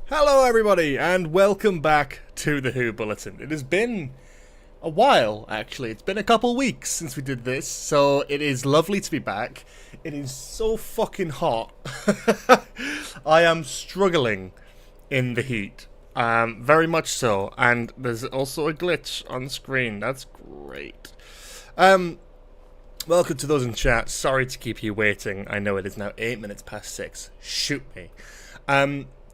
Hello everybody and welcome back to the WHO Bulletin. It has been a while actually, it's been a couple weeks since we did this, so it is lovely to be back. It is so fucking hot. I am struggling in the heat, very much so, and there's also a glitch on screen, that's great. Welcome to those in chat, sorry to keep you waiting, I know it is now 8 minutes past 6, shoot me.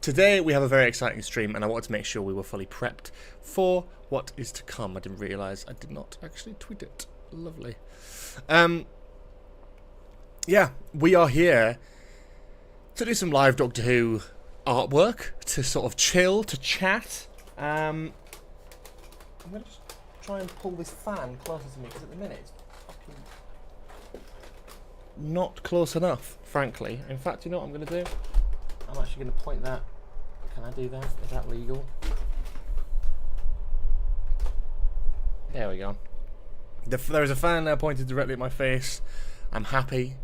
Today we have a very exciting stream and I wanted to make sure we were fully prepped for what is to come. I didn't realise I did not actually tweet it. Lovely. Yeah, we are here to do some live Doctor Who artwork, to sort of chill, to chat. I'm going to just try and pull this fan closer to me because at the minute it's fucking not close enough, frankly. In fact, you know what I'm going to do? I'm actually going to point that. Can I do that? Is that legal? There we go. There is a fan now pointed directly at my face. I'm happy.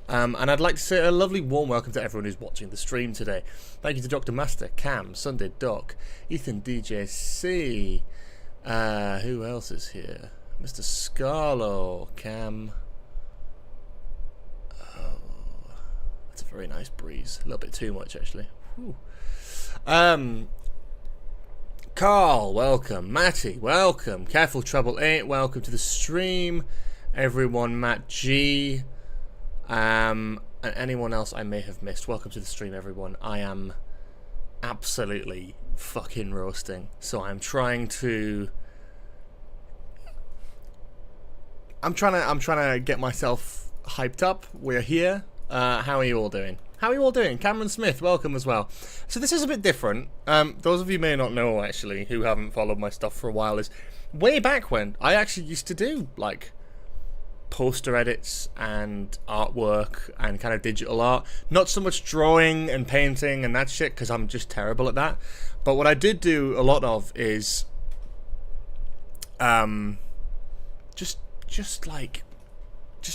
And I'd like to say a lovely warm welcome to everyone who's watching the stream today. Thank you to Dr. Master, Cam, Sunday Doc, Ethan DJC. Who else is here? Mr. Scarlo, Cam. Oh, that's a very nice breeze. A little bit too much, actually. Whew. Carl, welcome. Matty, welcome. Careful Trouble 8, welcome to the stream. Everyone, Matt G, and anyone else I may have missed, welcome to the stream, everyone. I am absolutely fucking roasting, so I'm trying to get myself hyped up. We're here. How are you all doing? How are you all doing? Cameron Smith, welcome as well. So this is a bit different. Those of you may not know, actually, who haven't followed my stuff for a while, is way back when I actually used to do, like, poster edits and artwork and kind of digital art. Not so much drawing and painting and that shit, because I'm just terrible at that. But what I did do a lot of is just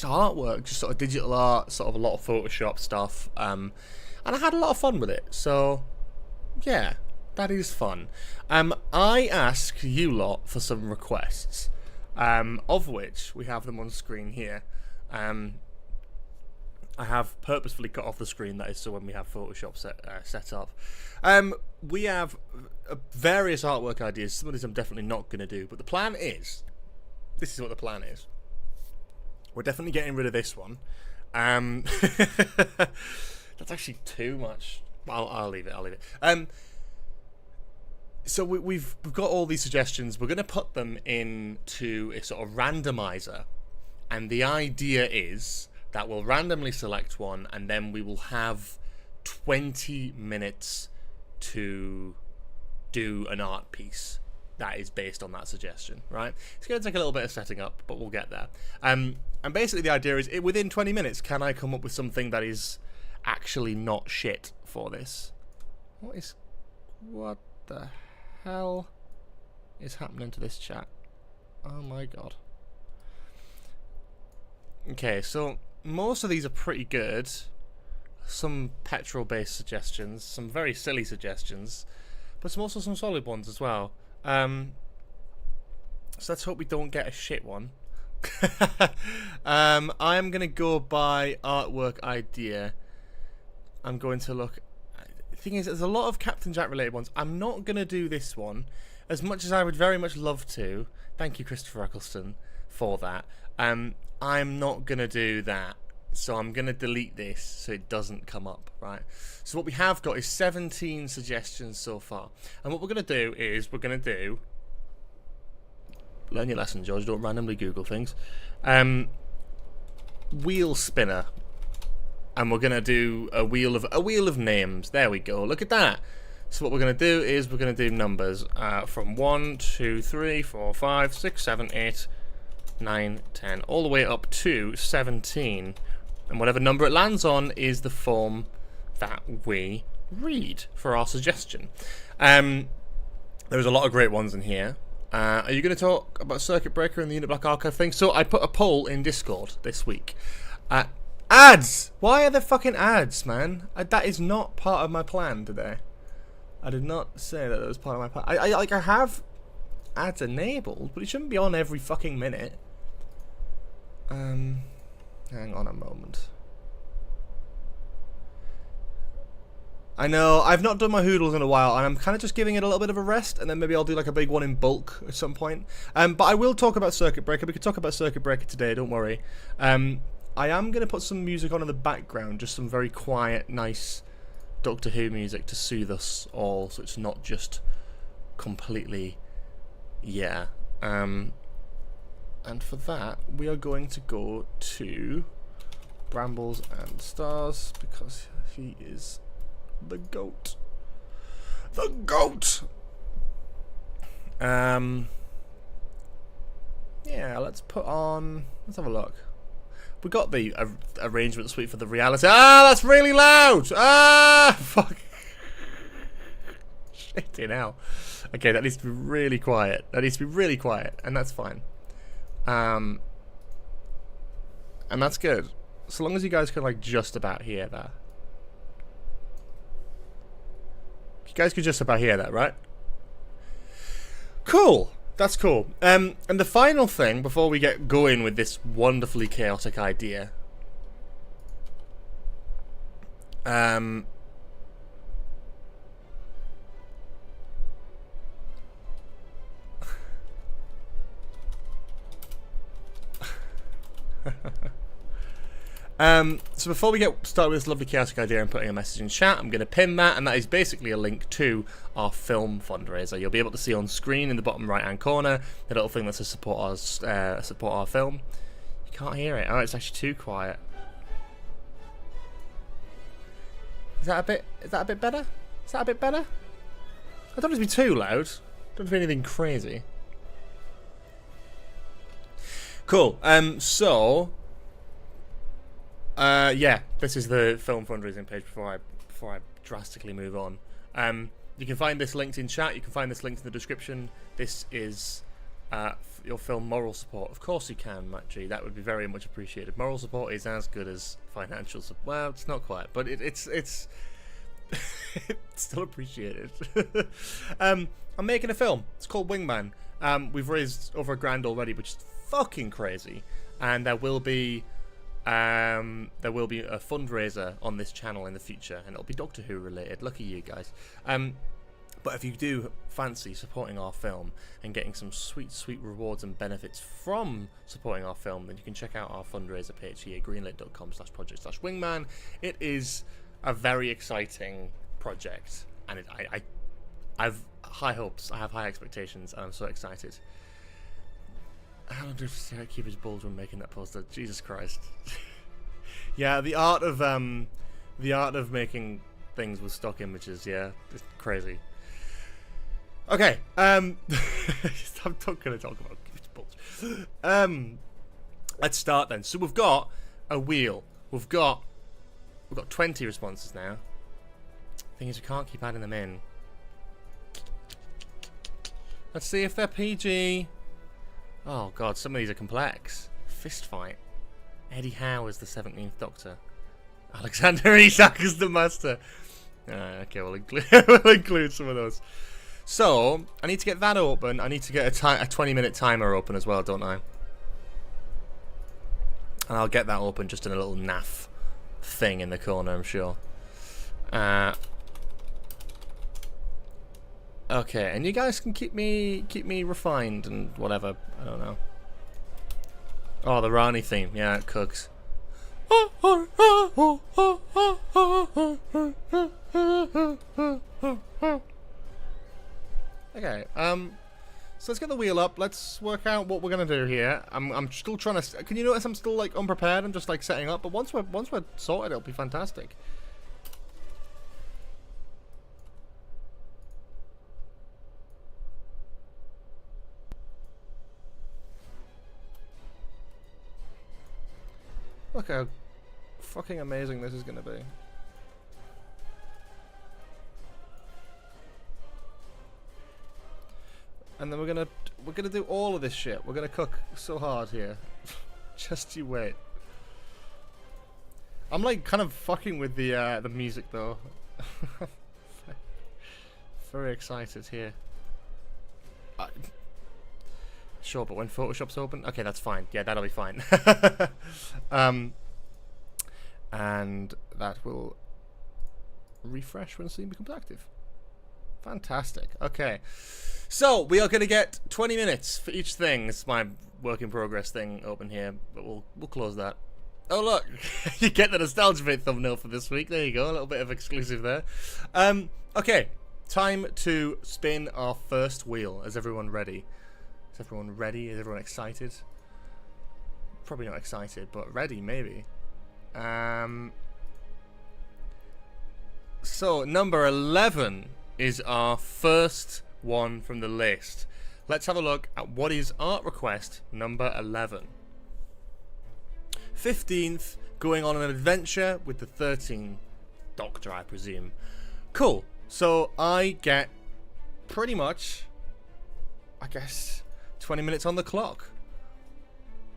artwork, just sort of digital art, sort of a lot of Photoshop stuff, and I had a lot of fun with it, so yeah, that is fun. I asked you lot for some requests, of which we have them on screen here. I have purposefully cut off the screen, that is, so when we have Photoshop set up. We have various artwork ideas. Some of these I'm definitely not going to do, but the plan is, this is what the plan is. We're definitely getting rid of this one. That's actually too much. I'll leave it. So we've got all these suggestions. We're going to put them into a sort of randomizer, and the idea is that we'll randomly select one, and then we will have 20 minutes to do an art piece that is based on that suggestion, right? It's going to take a little bit of setting up, but we'll get there. And basically the idea is, within 20 minutes, can I come up with something that is actually not shit for this? What the hell is happening to this chat? Oh my god. Okay, so most of these are pretty good. Some Petrol-based suggestions, some very silly suggestions, but also some solid ones as well. So let's hope we don't get a shit one. I'm going to go by artwork idea. I'm going to look. The thing is, there's a lot of Captain Jack related ones. I'm not going to do this one, as much as I would very much love to. Thank you, Christopher Eccleston, for that. I'm not going to do that. So I'm going to delete this so it doesn't come up, right? So what we have got is 17 suggestions so far. And what we're going to do is learn your lesson, George, don't randomly Google things. Wheel spinner. And we're going to do a wheel of names. There we go. Look at that. So what we're going to do is we're going to do numbers from 1, 2, 3, 4, 5, 6, 7, 8, 9, 10, all the way up to 17. And whatever number it lands on is the form that we read for our suggestion. There's a lot of great ones in here. Are you going to talk about Circuit Breaker and the Unit Black Archive thing? So I put a poll in Discord this week. Ads! Why are there fucking ads, man? That is not part of my plan today. I did not say that was part of my plan. I have ads enabled, but it shouldn't be on every fucking minute. Hang on a moment. I know, I've not done my Hoodles in a while, and I'm kind of just giving it a little bit of a rest, and then maybe I'll do like a big one in bulk at some point. But I will talk about Circuit Breaker. We could talk about Circuit Breaker today, don't worry. I am going to put some music on in the background, just some very quiet, nice Doctor Who music to soothe us all, so it's not just completely, yeah. And for that, we are going to go to Brambles and Stars, because he is the GOAT. The GOAT! Yeah, let's put on... Let's have a look. We got the arrangement suite for the reality. Ah, that's really loud! Ah, fuck. Shitting hell. Okay, that needs to be really quiet. That needs to be really quiet, and that's fine. And that's good. So long as you guys can, like, just about hear that. You guys could just about hear that, right? Cool. That's cool. And the final thing, before we get going with this wonderfully chaotic idea, so before we get started with this lovely chaotic idea and putting a message in chat, I'm going to pin that, and that is basically a link to our film fundraiser. You'll be able to see on screen in the bottom right hand corner the little thing that says support our film. You can't hear it. Oh, it's actually too quiet. Is that a bit better? Is that a bit better? I don't want it to be too loud. Don't do anything crazy. Cool. Yeah, this is the film fundraising page before I drastically move on. You can find this linked in chat. You can find this linked in the description. This is your film moral support. Of course you can, Matt G. That would be very much appreciated. Moral support is as good as financial support. Well, it's not quite, but it's it's still appreciated. I'm making a film. It's called Wingman. We've raised over $1,000 already, which is fucking crazy, and there will be a fundraiser on this channel in the future, and it'll be Doctor Who related. Lucky you guys. But if you do fancy supporting our film and getting some sweet rewards and benefits from supporting our film, then you can check out our fundraiser page here, greenlit.com/project/wingman. It is a very exciting project, and I've high hopes, I have high expectations, and I'm so excited. How long do I keep his balls when making that poster? Jesus Christ. Yeah, the art of making things with stock images, yeah, it's crazy. Okay, I'm not gonna talk about his balls. Let's start then. So we've got a wheel. We've got 20 responses now. Thing is, we can't keep adding them in. Let's see if they're PG. Oh god, some of these are complex. Fist fight. Eddie Howe is the 17th Doctor. Alexander Isak is the Master. Okay, we'll include some of those. So, I need to get that open. I need to get a 20-minute timer open as well, don't I? And I'll get that open just in a little naff thing in the corner, I'm sure. Okay, and you guys can keep me refined and whatever. I don't know. Oh, the Rani theme. Yeah, it cooks. Okay. So let's get the wheel up. Let's work out what we're gonna do here. I'm still trying to. Can you notice I'm still like unprepared? I'm just like setting up. But once we're sorted, it'll be fantastic. Look how fucking amazing this is gonna be. And then we're gonna do all of this shit. We're gonna cook so hard here. Just you wait. I'm like kind of fucking with the music though. very excited here. Sure, but when Photoshop's open, okay, that's fine. Yeah, that'll be fine. And that will refresh when Steam becomes active. Fantastic. Okay, so we are going to get 20 minutes for each thing. This is my work in progress thing open here, but we'll close that. Oh look, you get the nostalgia bit thumbnail for this week. There you go, a little bit of exclusive there. Okay, time to spin our first wheel. Is everyone ready? Is everyone ready? Is everyone excited? Probably not excited, but ready maybe. So number 11 is our first one from the list. Let's have a look at what is art request number 11. 15th, going on an adventure with the 13th Doctor, I presume. Cool. So I get pretty much, I guess, 20 minutes on the clock.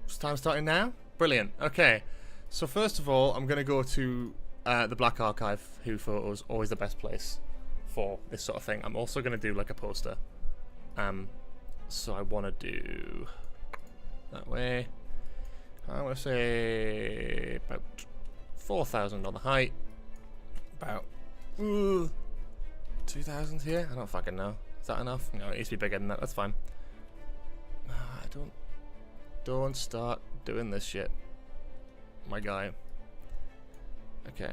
Is time starting now? Brilliant. Okay. So first of all, I'm going to go to the Black Archive. Who photos, always the best place for this sort of thing. I'm also going to do like a poster. So I want to do that way. I want to say about 4,000 on the height. About 2,000 here. I don't fucking know. Is that enough? No, it needs to be bigger than that. That's fine. Don't start doing this shit, my guy. Okay.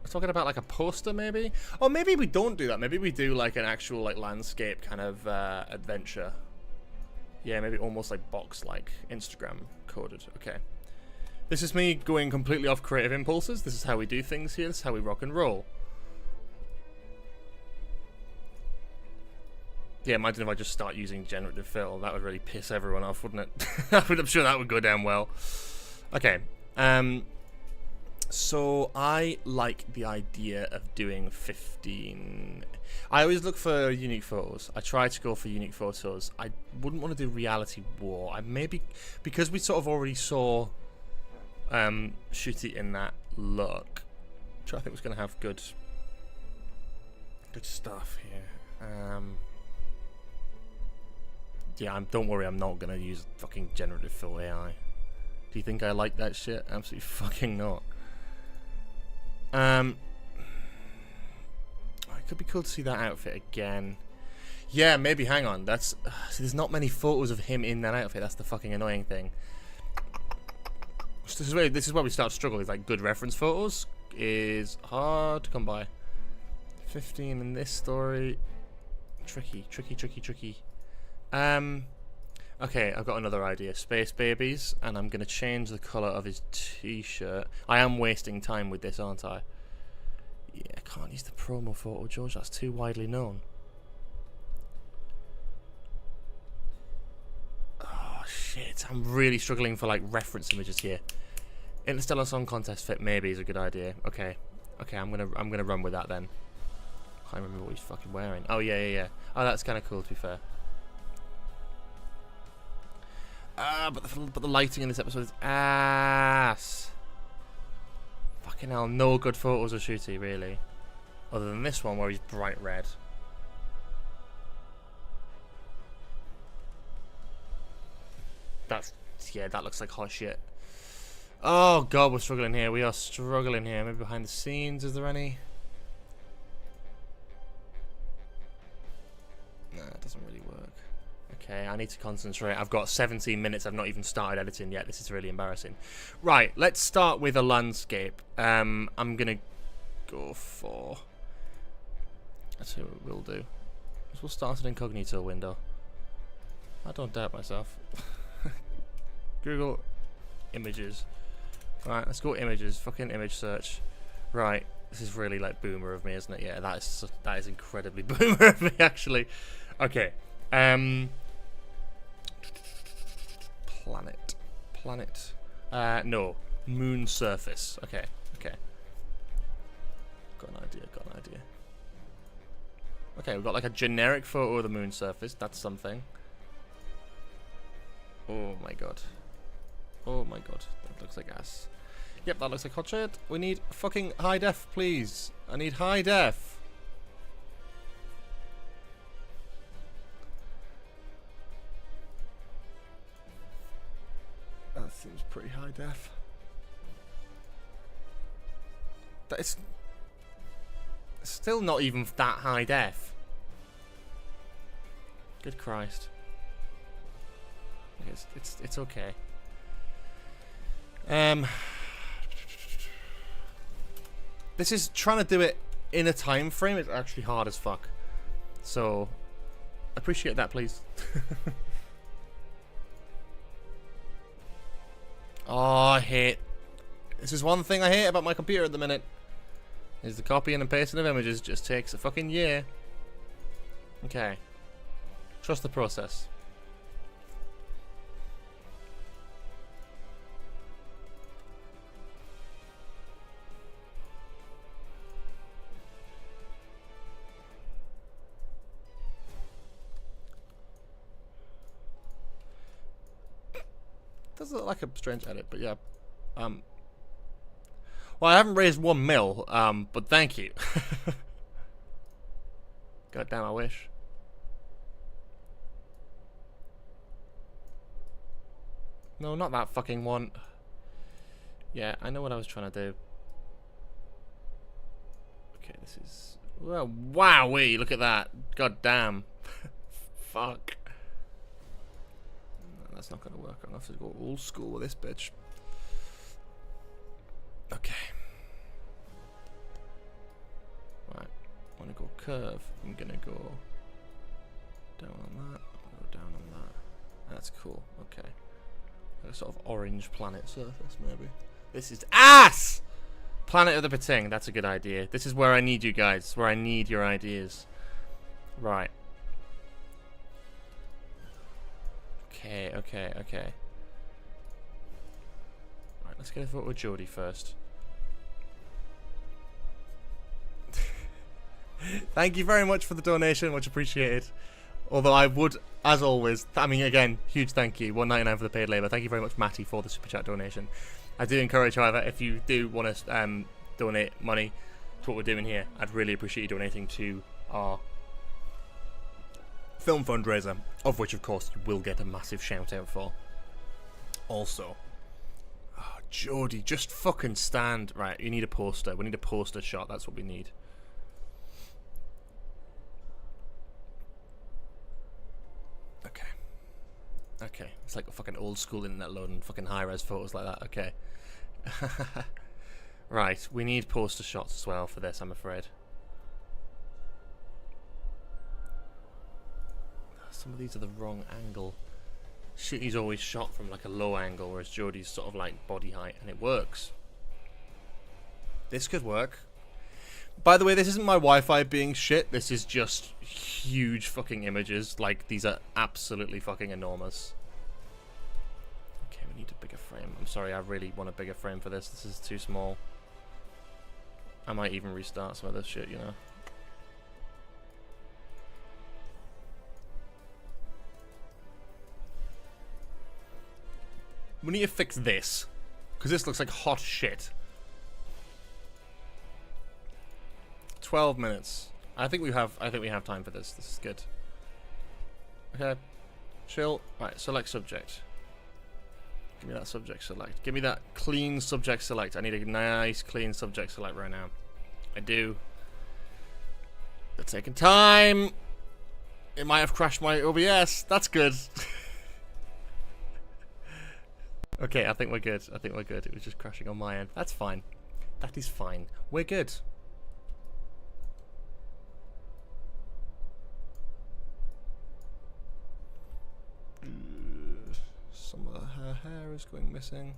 We're talking about like a poster, maybe? Or maybe we don't do that. Maybe we do like an actual like landscape kind of adventure. Yeah, maybe almost like box-like, Instagram coded. Okay. This is me going completely off creative impulses. This is how we do things here. This is how we rock and roll. Yeah, imagine if I just start using generative fill. That would really piss everyone off, wouldn't it? I'm sure that would go down well. Okay. So I like the idea of doing 15. I always look for unique photos. I try to go for unique photos. I wouldn't want to do reality war. I maybe, because we sort of already saw Shooty in that look, which I think was going to have good stuff here. Yeah, don't worry, I'm not going to use fucking generative fill AI. Do you think I like that shit? Absolutely fucking not. It could be cool to see that outfit again. Yeah, maybe. Hang on. That's see, there's not many photos of him in that outfit. That's the fucking annoying thing. This is where we start to struggle. Is like good reference photos is hard to come by. 15 in this story. Tricky. Okay, I've got another idea. Space Babies, and I'm going to change the colour of his t-shirt. I am wasting time with this, aren't I? Yeah, I can't use the promo photo, George. That's too widely known. Oh, shit. I'm really struggling for, like, reference images here. Interstellar Song Contest fit maybe is a good idea. Okay, I'm gonna run with that then. Can't remember what he's fucking wearing. Oh, yeah. Oh, that's kind of cool, to be fair. But the lighting in this episode is ass. Fucking hell, no good photos of Shooty, really. Other than this one where he's bright red. That looks like hot shit. Oh god, we're struggling here. We are struggling here. Maybe behind the scenes, is there any? Nah, it doesn't really work. Okay, I need to concentrate. I've got 17 minutes. I've not even started editing yet. This is really embarrassing. Right, let's start with a landscape. I'm going to go for... That's what we'll do. We'll start an incognito window. I don't doubt myself. Google images. Right, let's go images. Fucking image search. Right, this is really like boomer of me, isn't it? Yeah, that is incredibly boomer of me, actually. Okay. Planet. No. Moon surface. Okay. Got an idea. Okay, we've got like a generic photo of the moon surface. That's something. Oh my god. That looks like ass. Yep, that looks like hot shit. We need fucking high def, please. I need high def. That seems pretty high def. That is still not even that high def. Good Christ. It's okay. This is trying to do it in a time frame. It's actually hard as fuck. So appreciate that, please. Oh, I hate. This is one thing I hate about my computer at the minute. Is the copying and pasting of images just takes a fucking year. Okay. Trust the process. Does look like a strange edit, but yeah. Well, I haven't raised 1 mil, but thank you. God damn, I wish. No, not that fucking one. Yeah, I know what I was trying to do. Okay, this is... Well, wowee, look at that. God damn. Fuck. No, that's not going to work. I'm going to have to go old school with this bitch. Okay. Right. I want to go curve. I'm going to go down on that. I'll go down on that. That's cool. Okay. A sort of orange planet surface, maybe. This is ass! Planet of the Pating. That's a good idea. This is where I need you guys. Where I need your ideas. Right. Okay, okay, okay. Right, let's get a photo with Jodie first. Thank you very much for the donation. Much appreciated. Although I would, as always, I mean, again, huge thank you. $1.99 for the paid labour. Thank you very much, Matty, for the super chat donation. I do encourage, however, if you do want to donate money to what we're doing here, I'd really appreciate you donating to our film fundraiser, of which, of course, you will get a massive shout out for. Also, oh, Jodie, just fucking stand. Right, you need a poster. We need a poster shot. That's what we need. Okay. Okay. It's like a fucking old school internet loading fucking high-res photos like that. Okay. Right. We need poster shots as well for this, I'm afraid. Some of these are the wrong angle. Shitty's always shot from like a low angle, whereas Jodie's sort of like body height, and it works. This could work. By the way, this isn't my Wi-Fi being shit. This is just huge fucking images. Like, these are absolutely fucking enormous. Okay, we need a bigger frame. I'm sorry, I really want a bigger frame for this. This is too small. I might even restart some of this shit, you know. We need to fix this, because this looks like hot shit. 12 minutes. I think we have time for this. This is good. Okay. Chill. Right, select subject. Give me that subject select. Give me that clean subject select. I need a nice clean subject select right now. I do. They're taking time. It might have crashed my OBS. That's good. Okay, I think we're good. I think we're good. It was just crashing on my end. That's fine. That is fine. We're good. Some of her hair is going missing.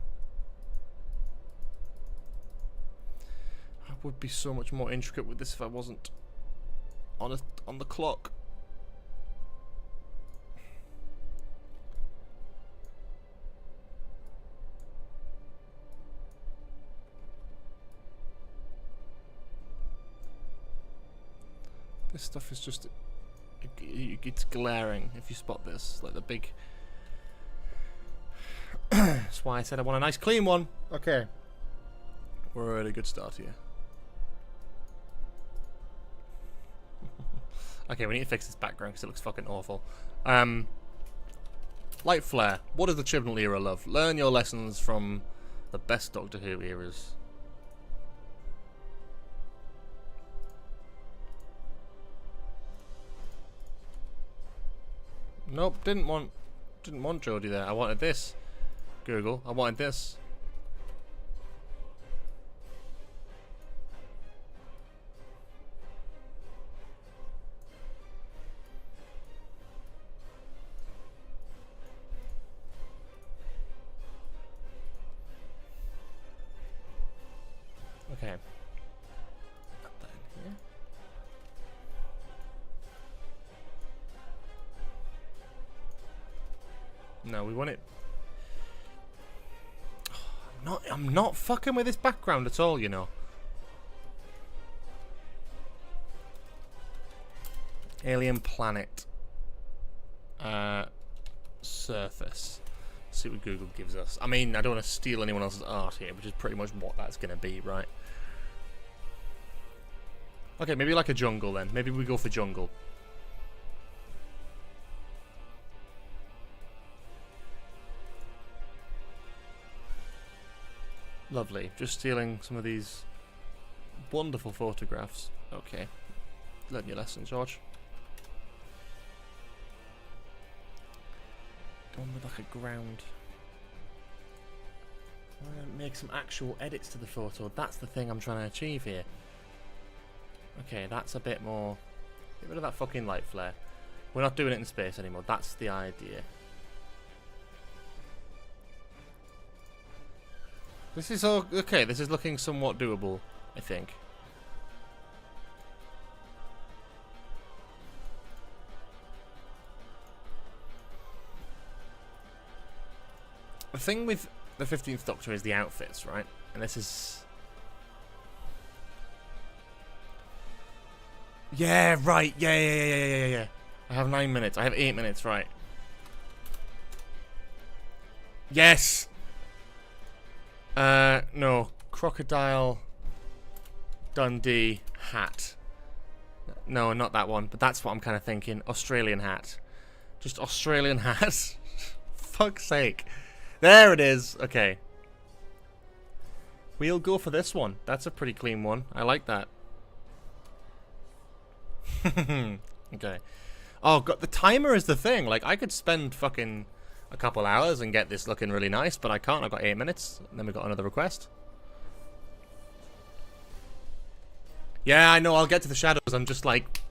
I would be so much more intricate with this if I wasn't on the clock. This stuff is just, it's glaring if you spot this, like the big, that's why I said I want a nice clean one. Okay. We're at a good start here. Okay, we need to fix this background because it looks fucking awful. Light flare. What does the Chibnall era love? Learn your lessons from the best Doctor Who eras. Nope, didn't want Jodie there. I wanted this. Google, I wanted this. Okay. Put that in here. No, we want it. I'm not fucking with this background at all, you know. Alien planet. Surface. See what Google gives us. I mean, I don't want to steal anyone else's art here, which is pretty much what that's going to be, right? Okay, maybe like a jungle then. Maybe we go for jungle. Lovely. Just stealing some of these wonderful photographs. Okay. Learn your lesson, George. Done with like a ground. I'm gonna make some actual edits to the photo. That's the thing I'm trying to achieve here. Okay, that's a bit more. Get rid of that fucking light flare. We're not doing it in space anymore. That's the idea. This is all okay. This is looking somewhat doable, I think. The thing with the 15th Doctor is the outfits, right? And this is... Yeah, right. Yeah. I have 9 minutes. I have 8 minutes, right. Yes! No. Crocodile Dundee hat. No, not that one, but that's what I'm kind of thinking. Australian hat. Just Australian hat. Fuck's sake. There it is. Okay. We'll go for this one. That's a pretty clean one. I like that. Okay. Oh, God, the timer is the thing. Like, I could spend fucking a couple hours and get this looking really nice, but I can't. I've got 8 minutes. And then we've got another request. Yeah, I know. I'll get to the shadows. I'm just like...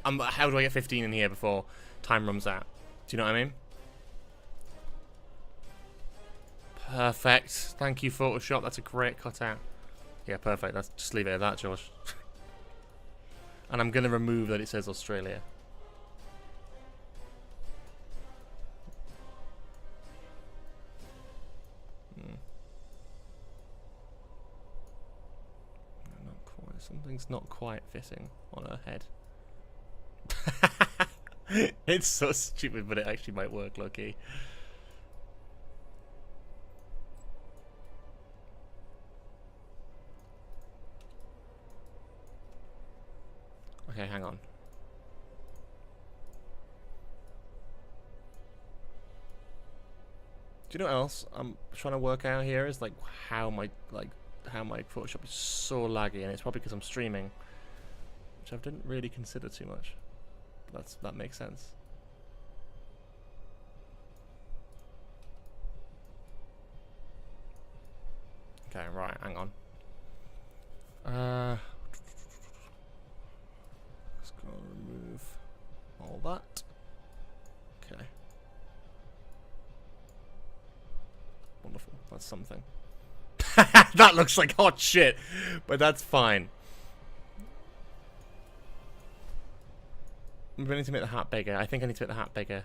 how do I get 15 in here before time runs out? Do you know what I mean? Perfect. Thank you, Photoshop. That's a great cutout. Yeah, perfect. Let's just leave it at that, George. And I'm going to remove that it says Australia. Not quite. Something's not quite fitting on her head. It's so stupid, but it actually might work, low-key. Okay, hang on. Do you know what else I'm trying to work out here is like how my Photoshop is so laggy, and it's probably because I'm streaming, which I didn't really consider too much. But that makes sense. Okay, right, hang on. Remove all that. Okay. Wonderful. That's something. That looks like hot shit, but that's fine. We need to make the hat bigger. I think I need to make the hat bigger.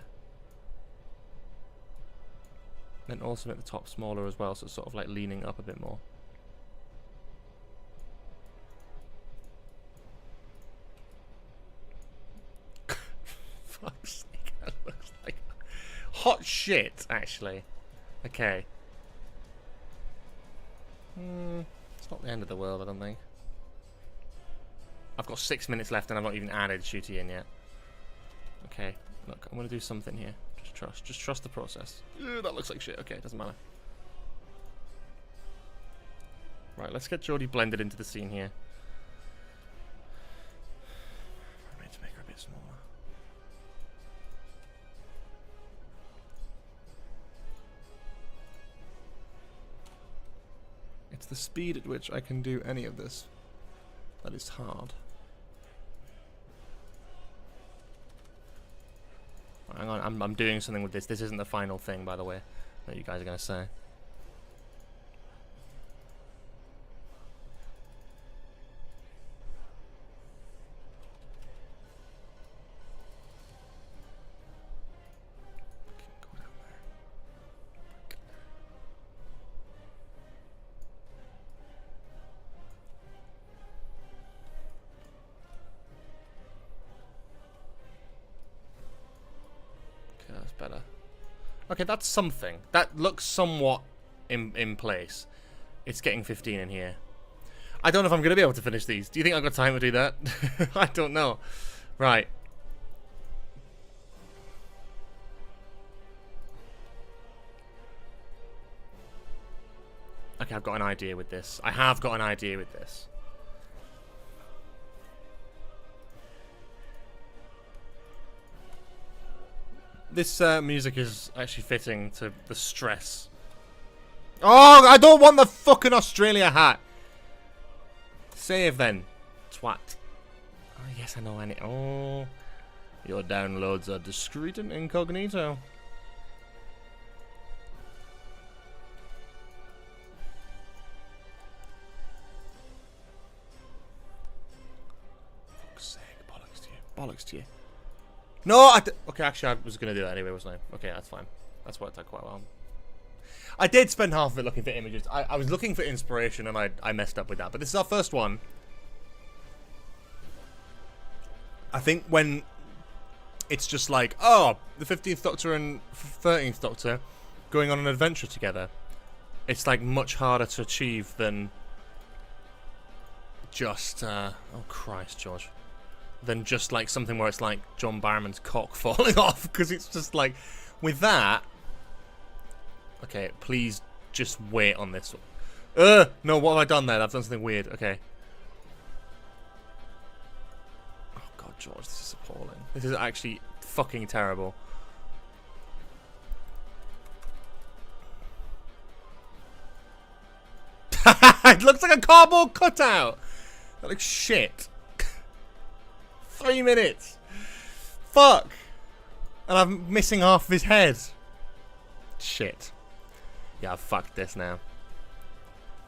Then also make the top smaller as well, so it's sort of like leaning up a bit more. Fuck's sake, that looks like hot shit, actually. Okay. It's not the end of the world, I don't think. I've got 6 minutes left and I've not even added Shooty in yet. Okay, look, I'm gonna do something here. Just trust the process. That looks like shit. Okay, doesn't matter. Right, let's get Jodie blended into the scene here. I need to make her a bit smaller. It's the speed at which I can do any of this that is hard. Hang on, I'm doing something with this. This isn't the final thing, by the way, that you guys are going to say. Better. Okay, that's something. That looks somewhat in place. It's getting 15 in here. I don't know if I'm going to be able to finish these. Do you think I've got time to do that? I don't know. Right. Okay, I've got an idea with this. I have got an idea with this. This music is actually fitting to the stress. Oh, I don't want the fucking Australia hat. Save then, twat. Oh, yes, I know. Oh, your downloads are discreet and incognito. Fuck's sake, bollocks to you. Bollocks to you. No, okay, actually, I was going to do that anyway, wasn't I? Okay, that's fine. That's worked out quite well. I did spend half of it looking for images. I was looking for inspiration, and I messed up with that. But this is our first one. I think when it's just like, oh, the 15th Doctor and 13th Doctor going on an adventure together, it's like much harder to achieve than just, oh Christ, George. Than just like something where it's like John Barrowman's cock falling off, because it's just like with that. Okay, please just wait on this one. No, what have I done there? I've done something weird. Okay. Oh God, George, this is appalling. This is actually fucking terrible. It looks like a cardboard cutout. That looks shit. 3 minutes. Fuck. And I'm missing half of his head. Shit. Yeah, I've fucked this now.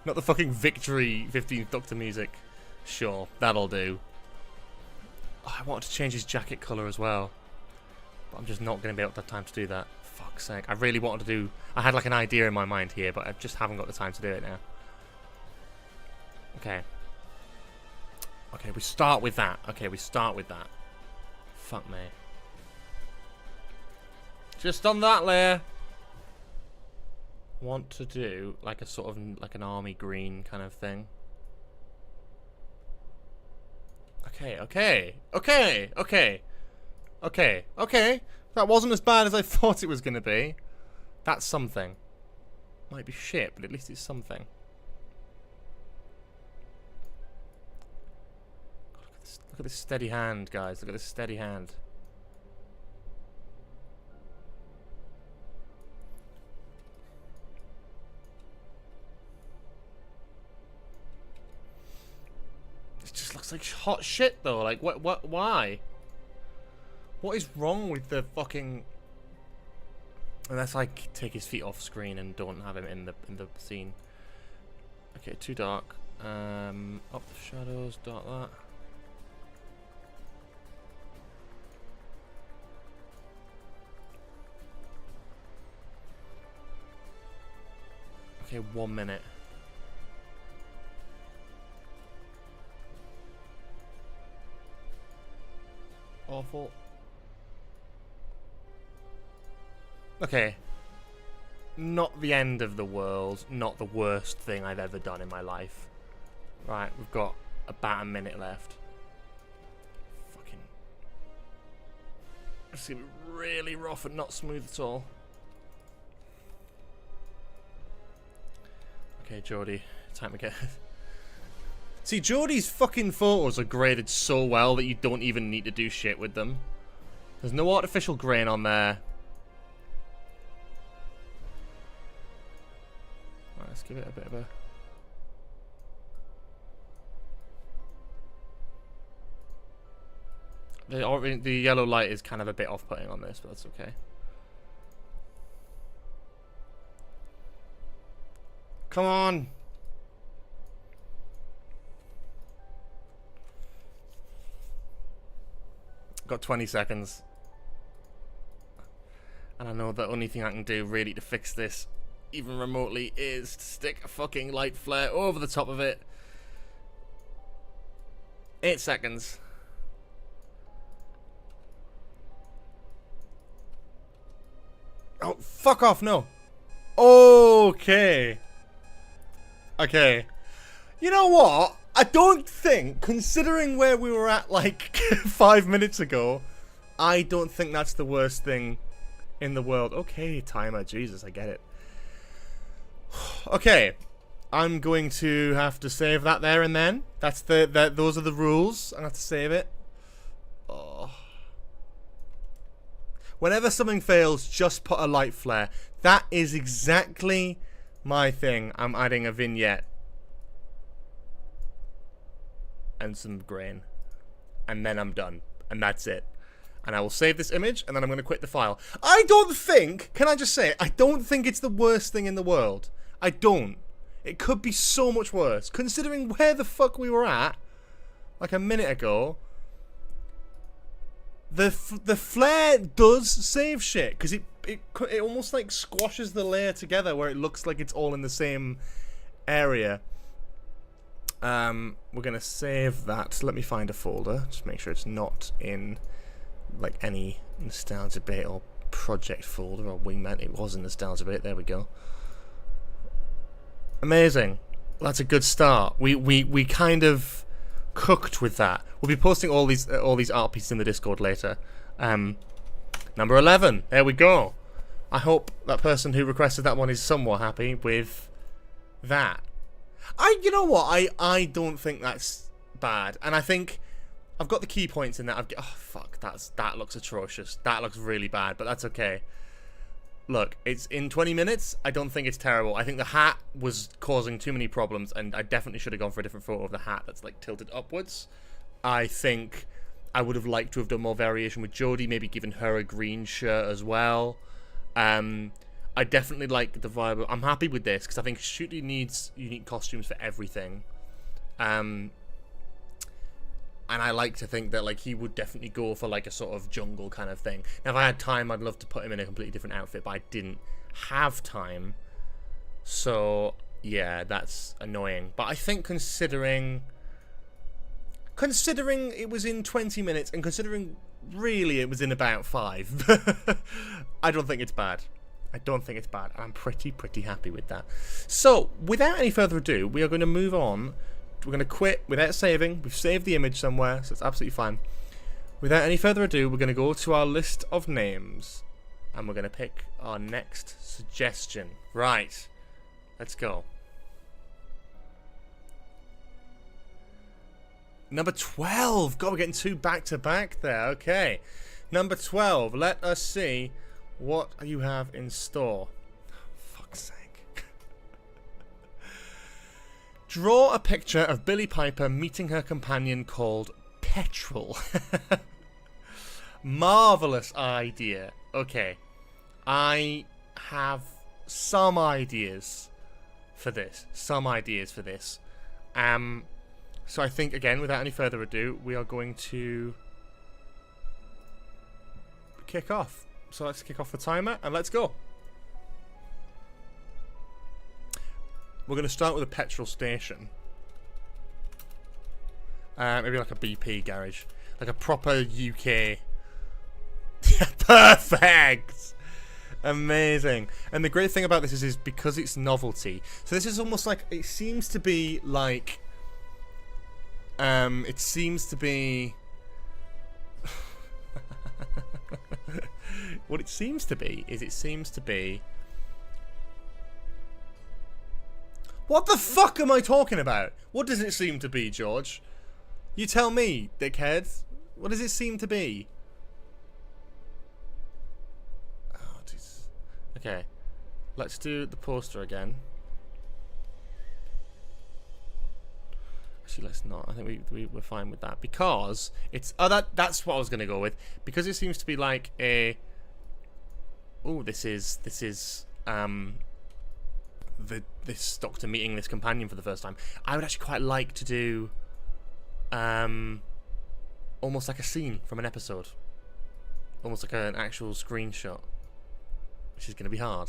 Not the fucking Victory 15th Doctor music. Sure, that'll do. Oh, I wanted to change his jacket colour as well. But I'm just not going to be able to have time to do that. Fuck's sake. I really wanted to do... I had like an idea in my mind here, but I just haven't got the time to do it now. Okay. Okay, we start with that. Okay, we start with that. Fuck me. Just on that layer. Want to do like a sort of like an army green kind of thing. Okay, okay, okay, okay, okay, okay. That wasn't as bad as I thought it was going to be. That's something. Might be shit, but at least it's something. Look at this steady hand, guys. Look at this steady hand. It just looks like hot shit, though. Like, why? What is wrong with the fucking... Unless I take his feet off screen and don't have him in the scene. Okay, too dark. Up the shadows, dark that. Okay, 1 minute. Awful. Okay. Not the end of the world. Not the worst thing I've ever done in my life. Right, we've got about a minute left. Fucking... It's gonna be really rough and not smooth at all. Okay, Geordie, time to get... See, Geordie's fucking photos are graded so well that you don't even need to do shit with them. There's no artificial grain on there. Right, let's give it a bit of a... The yellow light is kind of a bit off-putting on this, but that's okay. Come on! Got 20 seconds. And I know the only thing I can do really to fix this, even remotely, is to stick a fucking light flare over the top of it. 8 seconds. Oh, fuck off, no. Okay. Okay. You know what? I don't think, considering where we were at like 5 minutes ago, I don't think that's the worst thing in the world. Okay, timer. Jesus, I get it. Okay. I'm going to have to save that there and then. That's those are the rules. I have to save it. Oh. Whenever something fails, just put a light flare. That is exactly my thing. I'm adding a vignette. And some grain. And then I'm done. And that's it. And I will save this image, and then I'm going to quit the file. I don't think, can I just say, I don't think it's the worst thing in the world. I don't. It could be so much worse. Considering where the fuck we were at, like a minute ago, the flare does save shit. Because it almost like squashes the layer together where it looks like it's all in the same area. We're going to save that. Let me find a folder. Just make sure it's not in like any Nostalgia Bait or project folder or Wingman. It was in Nostalgia Bait. There we go. Amazing. That's a good start. We kind of cooked with that. We'll be posting all these art pieces in the Discord later. Number 11. There we go. I hope that person who requested that one is somewhat happy with that. You know what? I don't think that's bad, and I think I've got the key points in that. Oh fuck, that looks atrocious. That looks really bad, but that's okay. Look, it's in 20 minutes. I don't think it's terrible. I think the hat was causing too many problems, and I definitely should have gone for a different photo of the hat that's like tilted upwards. I think I would have liked to have done more variation with Jodie, maybe given her a green shirt as well. I definitely like the vibe. I'm happy with this because I think Shooty needs unique costumes for everything. And I like to think that like he would definitely go for like a sort of jungle kind of thing. Now if I had time, I'd love to put him in a completely different outfit, but I didn't have time. So yeah, that's annoying. But I think considering it was in 20 minutes and considering really it was in about 5, I don't think it's bad. I don't think it's bad. I'm pretty happy with that. So, without any further ado, we are going to move on. We're going to quit without saving. We've saved the image somewhere, so it's absolutely fine. Without any further ado, we're going to go to our list of names. And we're going to pick our next suggestion. Right. Let's go. Number 12. God, we're getting 2 back-to-back there. Okay. Number 12. Let us see what you have in store. Oh, fuck's sake. Draw a picture of Billie Piper meeting her companion called Petrol. Marvelous idea. Okay. I have some ideas for this. So I think, again, without any further ado, we are going to kick off. So let's kick off the timer and let's go. We're going to start with a petrol station. Maybe like a BP garage. Like a proper UK. Perfect! Amazing. And the great thing about this is because it's novelty. So this is almost like, it seems to be like It seems to be... What it seems to be is What the fuck am I talking about? What does it seem to be, George? You tell me, dickhead. What does it seem to be? Oh, jeez. Okay. Let's do the poster again. Actually, let's not. I think we're fine with that. Because it's... Oh, that's what I was going to go with. Because it seems to be like a... Oh, this is this doctor meeting this companion for the first time. I would actually quite like to do almost like a scene from an episode, almost like an actual screenshot, which is going to be hard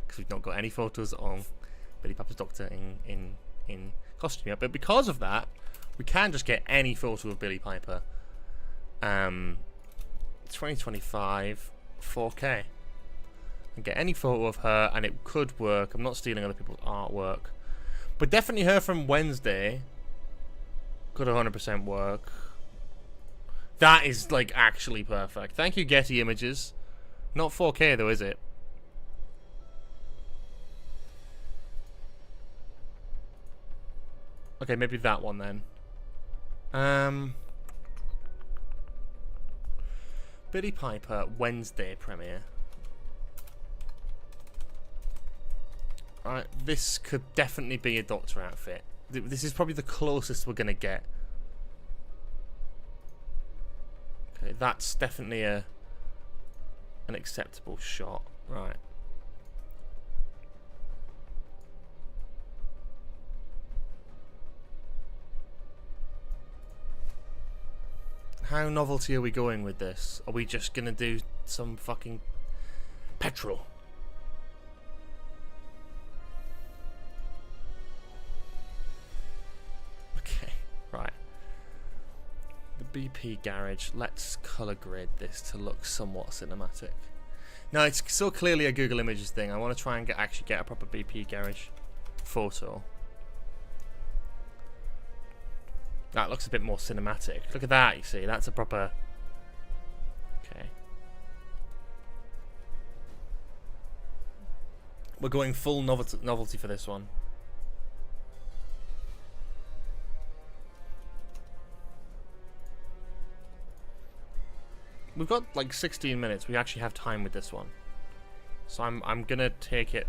because we've not got any photos of Billy Piper's doctor in costume yet. But because of that, we can just get any photo of Billy Piper. 2025 4K. And get any photo of her, and it could work. I'm not stealing other people's artwork, but definitely her from Wednesday could 100% work. That is like actually perfect. Thank you, Getty Images. Not 4K though, is it? Okay, maybe that one then. Billy Piper Wednesday premiere. Alright, this could definitely be a doctor outfit. This is probably the closest we're going to get. Okay, that's definitely an acceptable shot. Right. How novelty are we going with this? Are we just going to do some fucking Petrol? Right. The BP garage. Let's color grade this to look somewhat cinematic. No, it's so clearly a Google Images thing. I want to try and actually get a proper BP garage photo. That looks a bit more cinematic. Look at that, you see. That's a proper... Okay. We're going full novelty for this one. We've got like 16 minutes. We actually have time with this one, so I'm gonna take it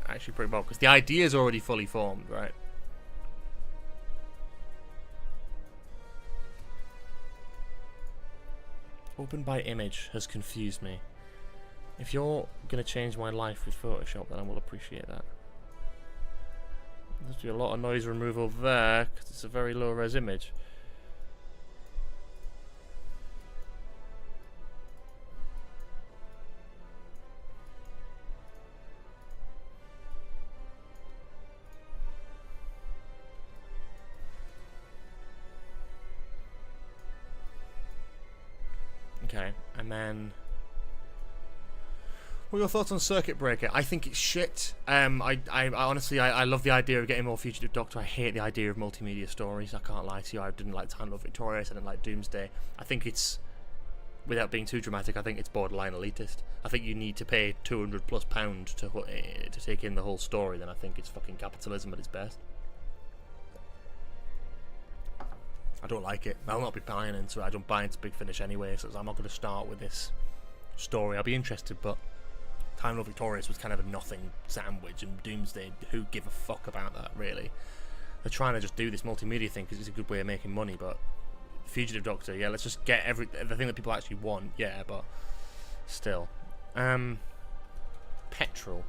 actually pretty well because the idea is already fully formed, right? Open by image has confused me. If you're gonna change my life with Photoshop, then I will appreciate that. There's be a lot of noise removal there because it's a very low res image. Okay, and then what are your thoughts on Circuit Breaker? I think it's shit. I honestly love the idea of getting more Fugitive Doctor. I hate the idea of multimedia stories. I can't lie to you. I didn't like Time Lord Victorious. I didn't like Doomsday. I think it's, without being too dramatic, I think it's borderline elitist. I think you need to pay £200+ to take in the whole story. Then I think it's fucking capitalism at its best. I don't like it. I'll not be buying into it. I don't buy into Big Finish anyway, so I'm not going to start with this story. I'll be interested, but Time Lord Victorious was kind of a nothing sandwich, and Doomsday, who give a fuck about that, really? They're trying to just do this multimedia thing because it's a good way of making money, but Fugitive Doctor, yeah, let's just get everything that people actually want, yeah, but still. Petrol.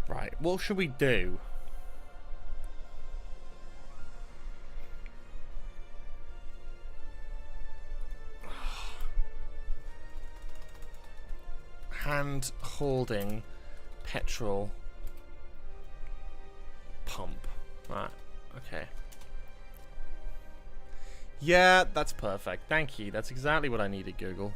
Right, what should we do? Hand holding petrol pump. Right, okay. Yeah, that's perfect. Thank you. That's exactly what I needed, Google.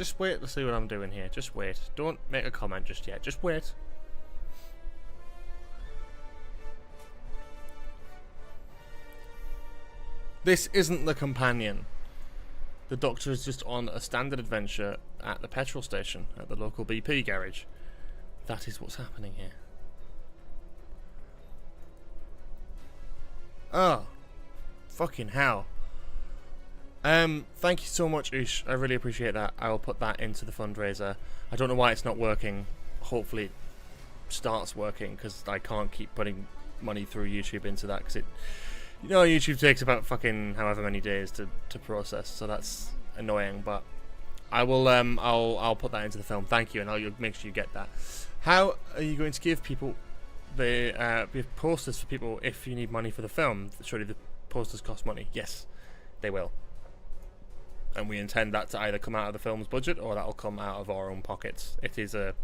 Just wait to see what I'm doing here. Just wait. Don't make a comment just yet. Just wait. This isn't the companion. The Doctor is just on a standard adventure at the petrol station at the local BP garage. That is what's happening here. Oh. Fucking hell. Thank you so much, Oosh. I really appreciate that. I will put that into the fundraiser. I don't know why it's not working. Hopefully it starts working, because I can't keep putting money through YouTube into that, because it... You know, YouTube takes about fucking however many days to process, so that's annoying, but I will, I'll put that into the film. Thank you, and I'll make sure you get that. How are you going to give people the posters for people if you need money for the film? Surely the posters cost money. Yes, they will. And we intend that to either come out of the film's budget or that'll come out of our own pockets. It is a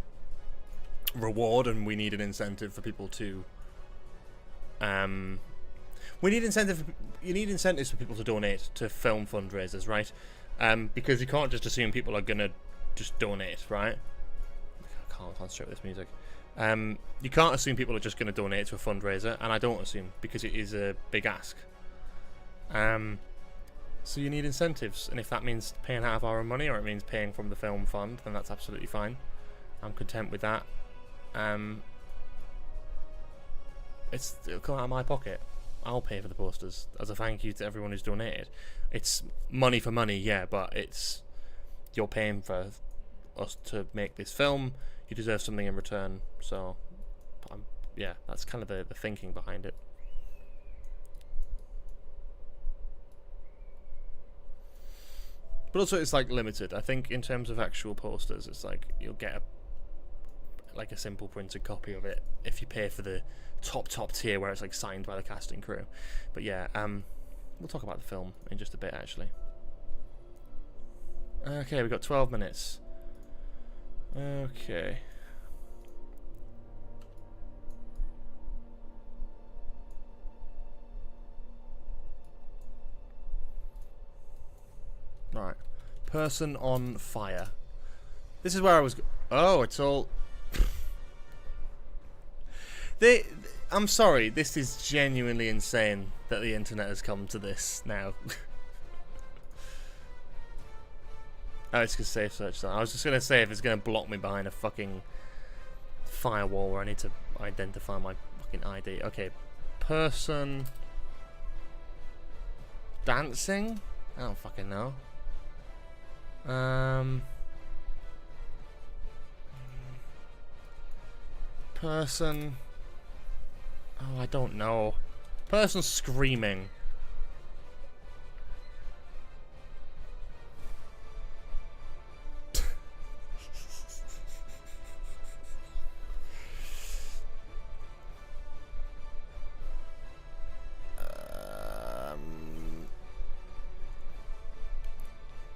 reward, and we need an incentive for people to... We need you need incentives for people to donate to film fundraisers, right? Because you can't just assume people are gonna just donate, right? I can't concentrate with this music. You can't assume people are just gonna donate to a fundraiser, and I don't assume, because it is a big ask. So you need incentives, and if that means paying out of our own money, or it means paying from the film fund, then that's absolutely fine. I'm content with that. It'll come out of my pocket. I'll pay for the posters as a thank you to everyone who's donated. It's money for money, yeah, but it's... You're paying for us to make this film. You deserve something in return. So, yeah, that's kind of the thinking behind it. But also, it's like limited. I think in terms of actual posters, it's like you'll get a simple printed copy of it if you pay for the top tier where it's like signed by the cast and crew. But yeah, we'll talk about the film in just a bit, actually. Okay, we've got 12 minutes. Okay. Right. Person on fire. This is where I was... Oh, it's all... I'm sorry, this is genuinely insane that the internet has come to this now. Oh, it's because safe search. I was just going to say, if it's going to block me behind a fucking firewall where I need to identify my fucking ID. Okay, person... dancing? I don't fucking know. Person... Oh, I don't know. Person screaming.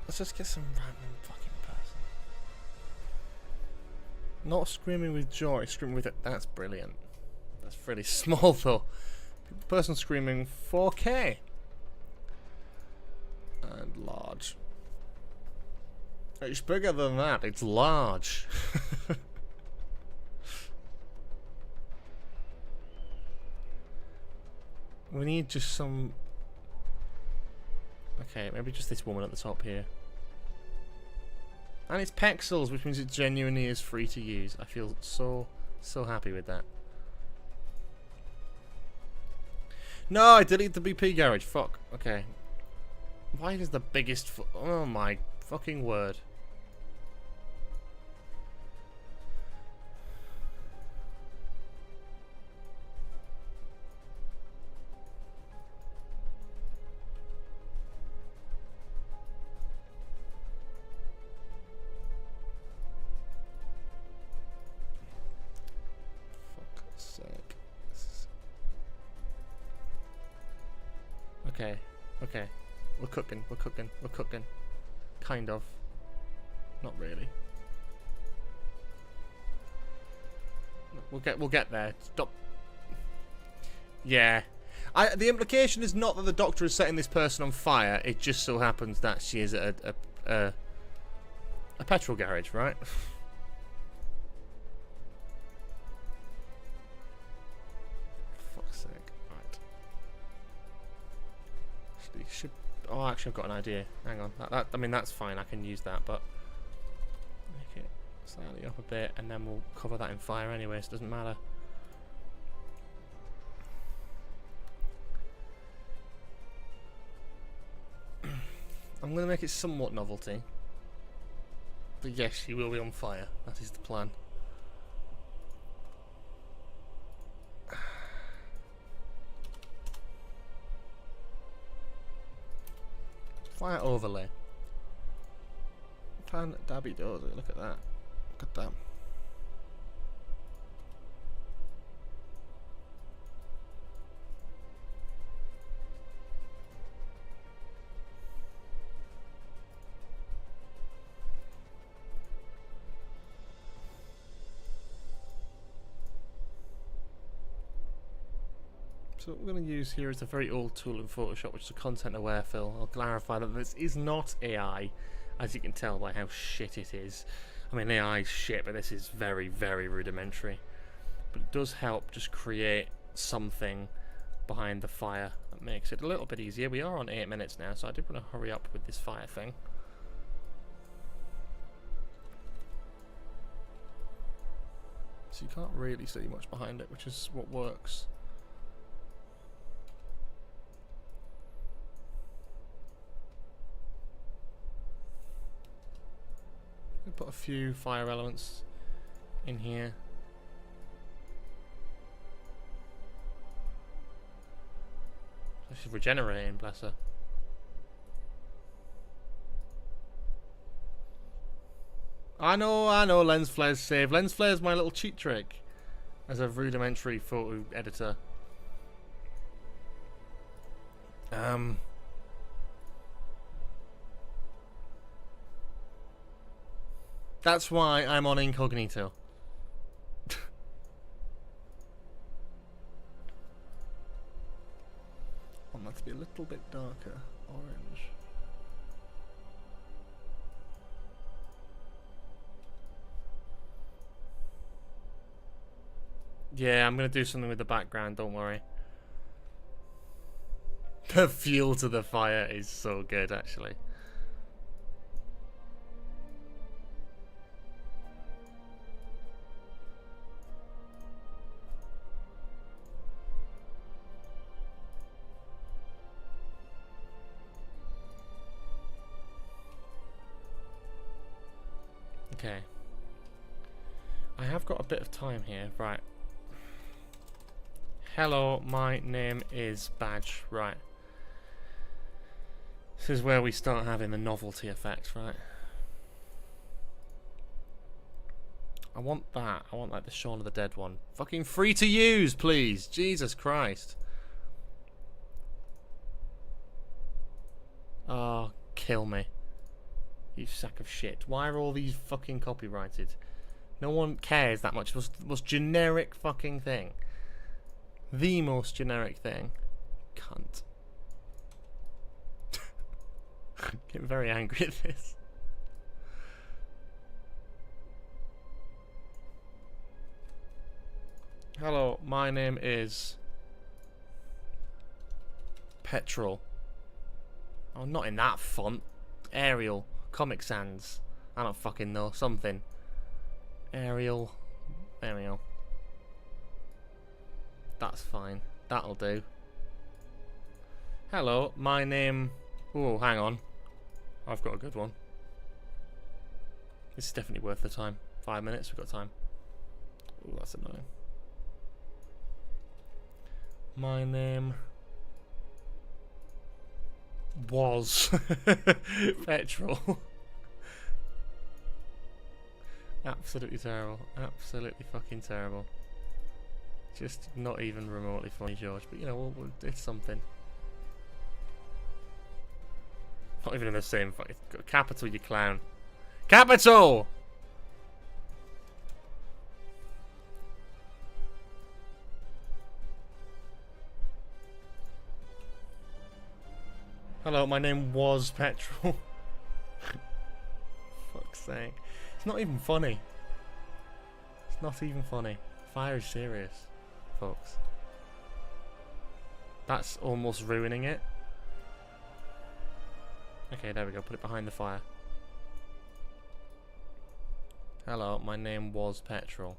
Let's just get some random fucking person. Not screaming with joy, screaming with it. That's brilliant. That's really small though. Person screaming 4K. And large. It's bigger than that, it's large. We need just some... Okay, maybe just this woman at the top here. And it's pixels, which means it genuinely is free to use. I feel so happy with that. No, I deleted the BP garage. Fuck. Okay. Why is the biggest... Oh my fucking word. Okay. We're cooking. Kind of. Not really. We'll get there. Stop. Yeah. The implication is not that the Doctor is setting this person on fire. It just so happens that she is at a a petrol garage, right? Fuck's sake. Right. Should. Oh, actually, I've got an idea. Hang on. I mean, that's fine. I can use that, but make it slightly up a bit, and then we'll cover that in fire anyway, so it doesn't matter. I'm going to make it somewhat novelty. But yes, he will be on fire. That is the plan. Fire overlay. Pan dabby dozy. Look at that. Look at that. So what we're going to use here is a very old tool in Photoshop, which is a content aware fill. I'll clarify that this is not AI, as you can tell by how shit it is. I mean, AI is shit, but this is very, very rudimentary. But it does help just create something behind the fire that makes it a little bit easier. We are on 8 minutes now, so I did want to hurry up with this fire thing. So you can't really see much behind it, which is what works. Put a few fire elements in here. She's regenerating, bless her. I know, lens flares save. Lens flares my little cheat trick as a rudimentary photo editor. That's why I'm on incognito. I want that to be a little bit darker. Orange. Yeah, I'm going to do something with the background, don't worry. The fuel to the fire is so good, actually. Okay. I have got a bit of time here, right. Hello, my name is Badge, right. This is where we start having the novelty effect, right. I want that. I want like the Shaun of the Dead one. Fucking free to use, please. Jesus Christ. Oh, kill me. You sack of shit. Why are all these fucking copyrighted? No one cares that much. It was the most generic fucking thing. The most generic thing. Cunt. I'm getting very angry at this. Hello, my name is Petrol. Oh, not in that font. Arial. Comic Sans. I don't fucking know. Something. Arial. There we go. That's fine. That'll do. Hello, my name... Oh, hang on. I've got a good one. This is definitely worth the time. 5 minutes, we've got time. Oh, that's annoying. My name... was Petrol. Absolutely terrible. Absolutely fucking terrible. Just not even remotely funny, George. But you know, it's something. Not even in the same fucking... Capital, you clown. Capital! Hello, my name was Petrol. Fuck's sake. It's not even funny. It's not even funny. Fire is serious, folks. That's almost ruining it. Okay, there we go. Put it behind the fire. Hello, my name was Petrol.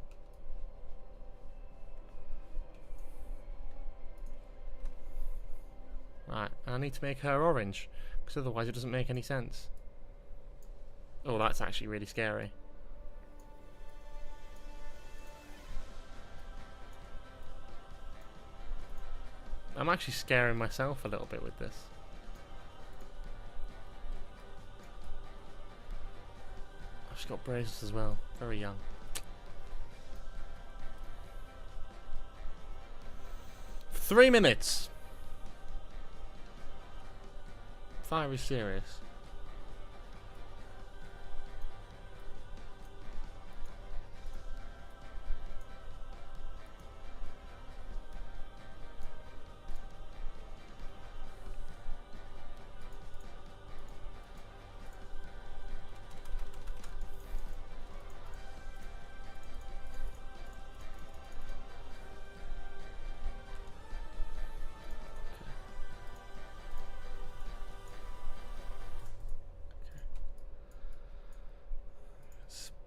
Right, and I need to make her orange, because otherwise it doesn't make any sense. Oh, that's actually really scary. I'm actually scaring myself a little bit with this. She's got braces as well. Very young. For 3 minutes. Fire is serious.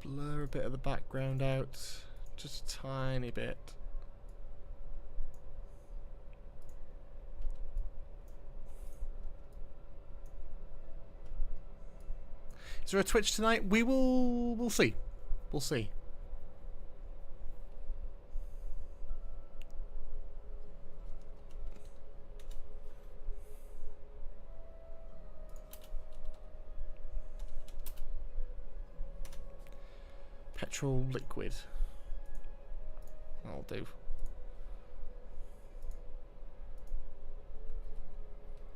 Blur a bit of the background out, just a tiny bit. Is there a Twitch tonight? We'll see. We'll see. Petrol liquid. That'll do.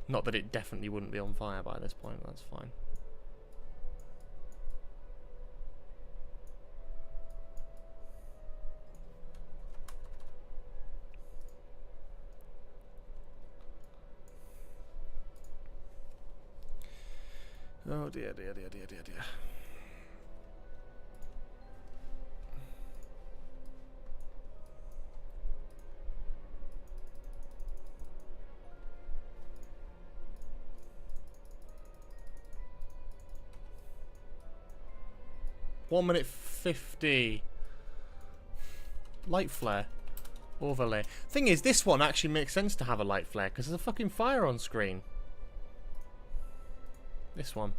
Not that it definitely wouldn't be on fire by this point, that's fine. Oh dear, dear, dear, dear, dear, dear. One minute 50. Light flare. Overlay. Thing is, this one actually makes sense to have a light flare because there's a fucking fire on screen. This one.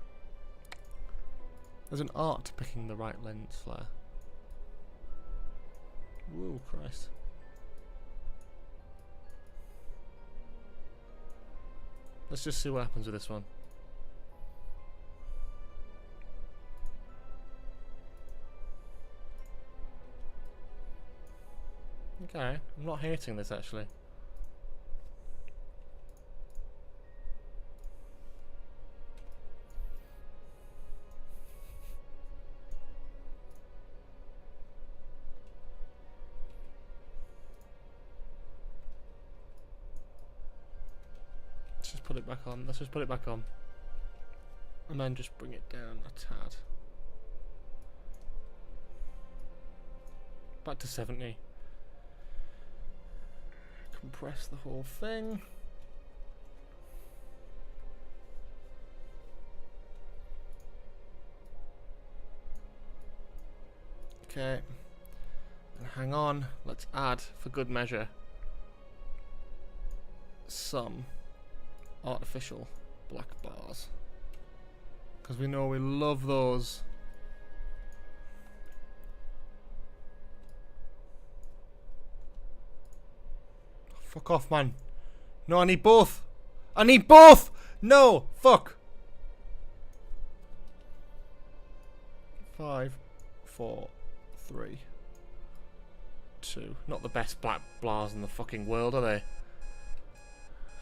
There's an art to picking the right lens flare. Whoa, Christ. Let's just see what happens with this one. Okay, I'm not hating this actually. Let's just put it back on. Let's just put it back on. And then just bring it down a tad. Back to 70. Compress the whole thing. Okay. And hang on. Let's add, for good measure, some artificial black bars. Because we know we love those. Fuck off, man. No, I need both. I need both! No! Fuck! 5, 4, 3, 2. Not the best black blars in the fucking world, are they?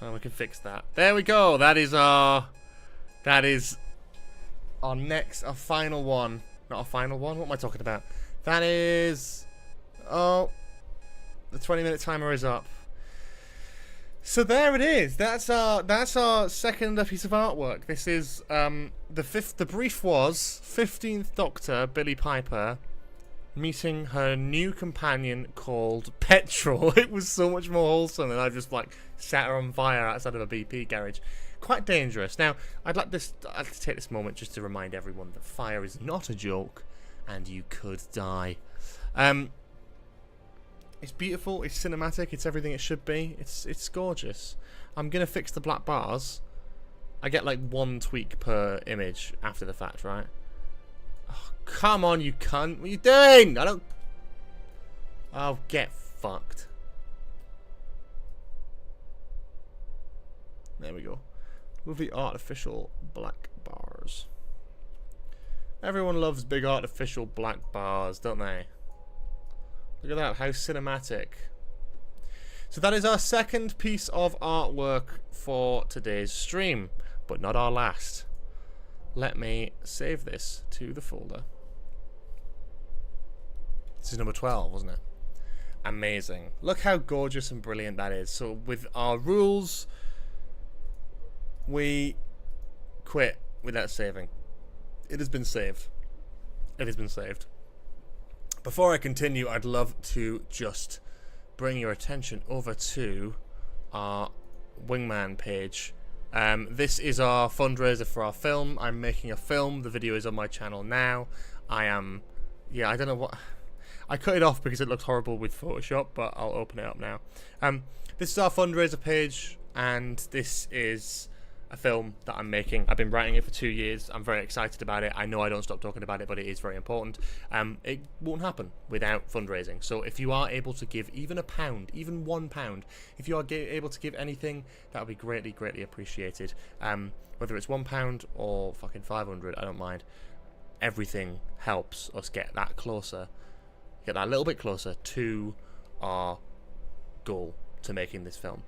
Oh, we can fix that. There we go! That is our next, our final one. Not a final one? What am I talking about? That is... Oh. The 20-minute timer is up. So there it is. That's our second piece of artwork. This is the brief was 15th Doctor Billie Piper meeting her new companion called Petrol. It was so much more wholesome than I just like set her on fire outside of a BP garage. Quite dangerous. Now, I'd like to take this moment just to remind everyone that fire is not a joke, and you could die. It's beautiful. It's cinematic. It's everything it should be. It's gorgeous. I'm gonna fix the black bars. I get like 1 tweak per image after the fact, right? Oh, come on, you cunt! What are you doing? I don't. Oh, get fucked. There we go. Lovely artificial black bars. Everyone loves big artificial black bars, don't they? Look at that, how cinematic. So that is our second piece of artwork for today's stream, but not our last. Let me save this to the folder. This is number 12, wasn't it? Amazing. Look how gorgeous and brilliant that is. So with our rules, we quit without saving. It has been saved. It has been saved. Before I continue, I'd love to just bring your attention over to our Wingman page. This is our fundraiser for our film. I'm making a film. The video is on my channel now. I don't know what... I cut it off because it looked horrible with Photoshop, but I'll open it up now. This is our fundraiser page, and this is a film that I'm making. I've been writing it for 2 years. I'm very excited about it. I know I don't stop talking about it, but it is very important. It won't happen without fundraising. So if you are able to give even £1, even £1, if you are able to give anything, that would be greatly, greatly appreciated. Whether it's £1 or fucking 500, I don't mind. Everything helps us get that closer, get that a little bit closer to our goal to making this film.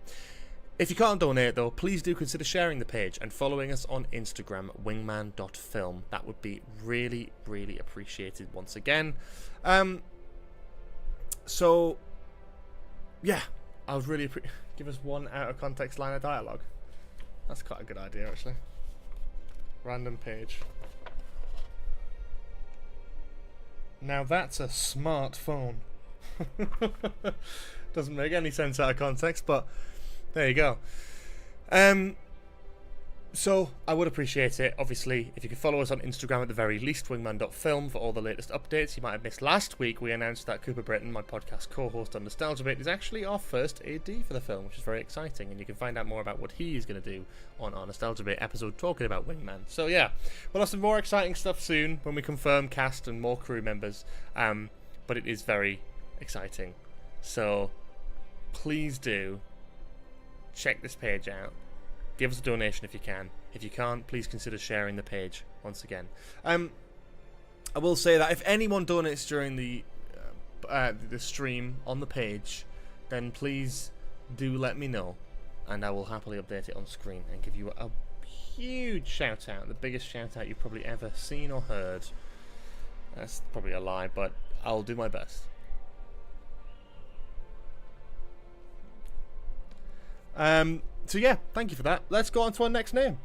If you can't donate, though, please do consider sharing the page and following us on Instagram, wingman.film. That would be really, really appreciated once again. So, yeah, I would really give us one out-of-context line of dialogue. That's quite a good idea, actually. Random page. Now that's a smartphone. Doesn't make any sense out of context, but... there you go. So I would appreciate it, obviously, if you could follow us on Instagram at the very least, wingman.film, for all the latest updates. You might have missed last week, we announced that Cooper Britton, my podcast co-host on Nostalgia Bit, is actually our first AD for the film, which is very exciting, and you can find out more about what he is going to do on our Nostalgia Bit episode talking about Wingman. So yeah, we'll have some more exciting stuff soon when we confirm cast and more crew members, but it is very exciting. So please do check this page out. Give us a donation if you can. If you can't, please consider sharing the page once again. I will say that if anyone donates during the stream on the page, then please do let me know, and I will happily update it on screen and give you a huge shout out, the biggest shout out you've probably ever seen or heard. That's probably a lie, but I'll do my best. So yeah, thank you for that. Let's go on to our next name.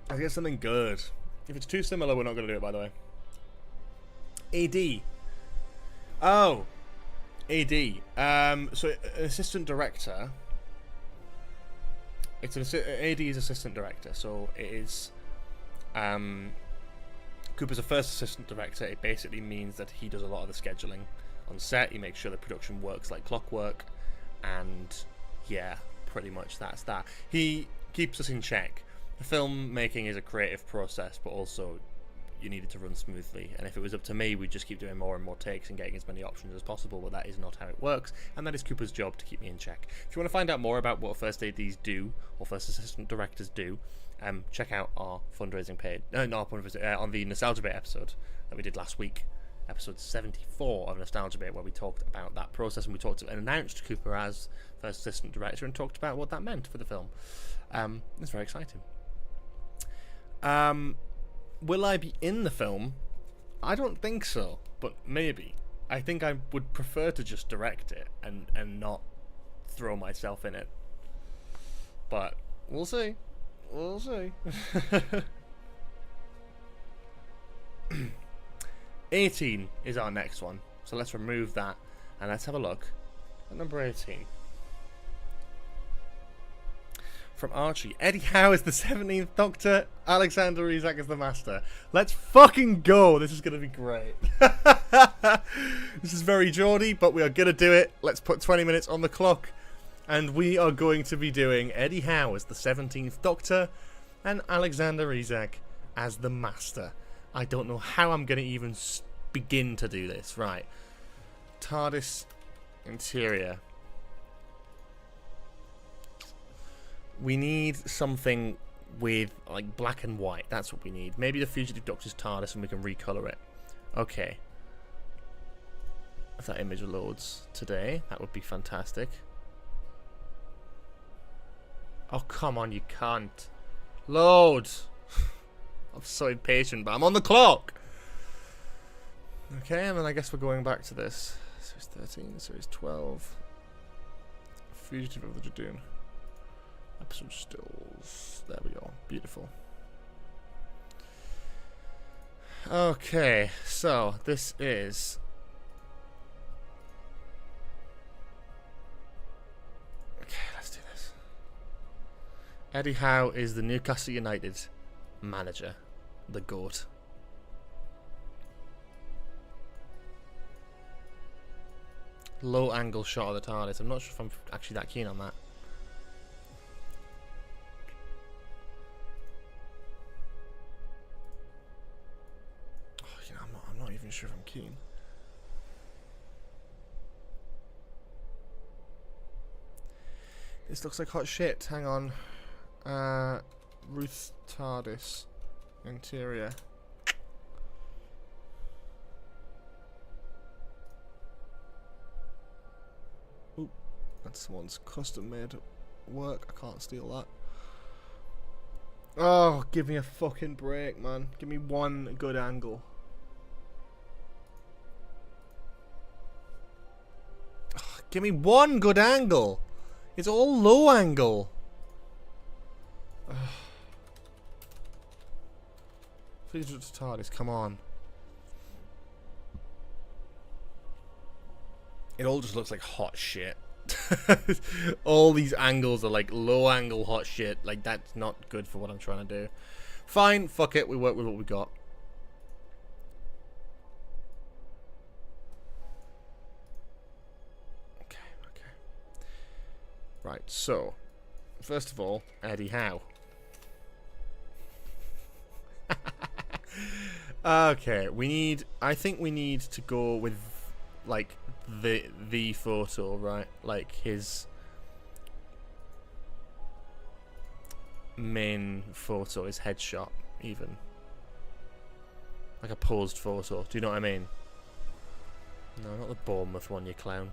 Let's get something good. If it's too similar, we're not going to do it, by the way. AD. Oh. AD. So an assistant director. AD is assistant director, so it is... Cooper's a first assistant director. It basically means that he does a lot of the scheduling on set. He makes sure the production works like clockwork. And yeah, pretty much that's that. He keeps us in check. The film making is a creative process, but also you need it to run smoothly. And if it was up to me, we'd just keep doing more and more takes and getting as many options as possible, but that is not how it works, and that is Cooper's job to keep me in check. If you want to find out more about what first ADs do, or first assistant directors do, check out our fundraising page, on the Nostalgia Bit episode that we did last week. Episode 74 of Nostalgia Bit, where we talked about that process, and we talked and announced Cooper as first assistant director and talked about what that meant for the film. It's very exciting. Will I be in the film? I don't think so, but maybe. I think I would prefer to just direct it and not throw myself in it. But we'll see. We'll see. 18 is our next one. So let's remove that and let's have a look at number 18. From Archie, Eddie Howe is the 17th Doctor, Alexander Isak is the Master. Let's fucking go. This is going to be great. This is very Geordie, but we are going to do it. Let's put 20 minutes on the clock. And we are going to be doing Eddie Howe as the 17th Doctor and Alexander Isak as the Master. I don't know how I'm going to even begin to do this. Right. TARDIS interior. We need something with like black and white. That's what we need. Maybe the Fugitive Doctor's TARDIS and we can recolor it. Okay. If that image loads today, that would be fantastic. Oh, come on, you can't. Load! I'm so impatient, but I'm on the clock! Okay, and then I guess we're going back to this. Series 13, Series 12. Fugitive of the Jadoon. Episode stills. There we go. Beautiful. Okay, so this is... Okay, let's do this. Eddie Howe is the Newcastle United manager. The GOAT. Low angle shot of the TARDIS. I'm not sure if I'm actually that keen on that. I'm not even sure if I'm keen. This looks like hot shit. Hang on. Ruth TARDIS. Interior. Oop. That's someone's custom made work. I can't steal that. Oh, give me a fucking break, man. Give me one good angle. Give me one good angle. It's all low angle. Fugitive to TARDIS, come on. It all just looks like hot shit. All these angles are like low angle hot shit. Like, that's not good for what I'm trying to do. Fine, fuck it. We work with what we got. Right, so, first of all, Eddie Howe. Okay, I think we need to go with, like, the photo, right? Like, his main photo, his headshot, even. Like a posed photo, do you know what I mean? No, not the Bournemouth one, you clown.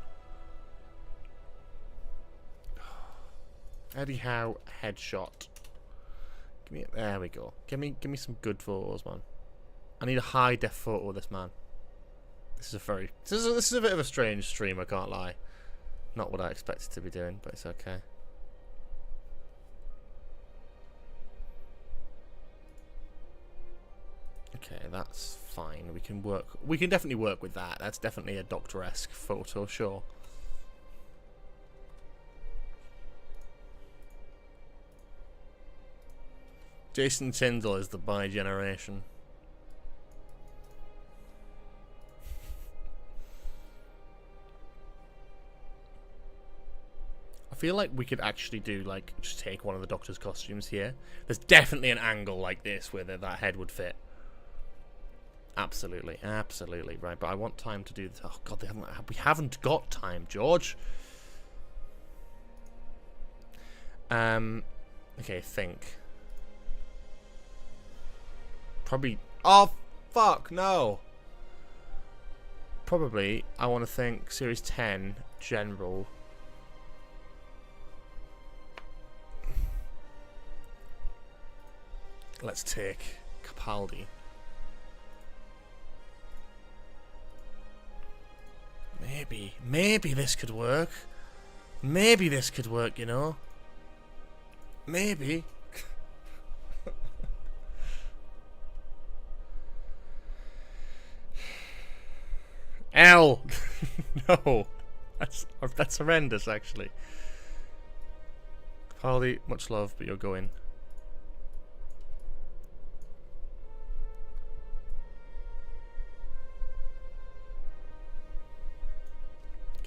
Eddie Howe headshot. There we go. Give me some good photos, man. I need a high def photo of this man. This is a bit of a strange stream, I can't lie. Not what I expected to be doing, but it's okay. Okay, that's fine. We can definitely work with that. That's definitely a Doctor-esque photo, sure. Jason Tyndall is the bi-generation. I feel like we could actually do, like, just take one of the Doctor's costumes here. There's definitely an angle like this where that head would fit. Absolutely, absolutely. Right, but I want time to do this. Oh, God, we haven't got time, George. Okay, think. Probably... Oh, fuck, no. Probably, I want to think Series 10, General. Let's take Capaldi. Maybe this could work. Maybe this could work, you know? Maybe. L! No. That's horrendous, actually. Capaldi, much love, but you're going.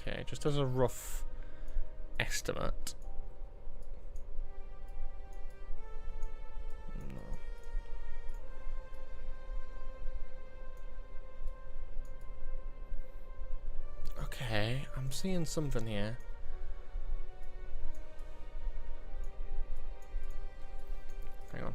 Okay, just as a rough estimate. No. Okay, I'm seeing something here. Hang on.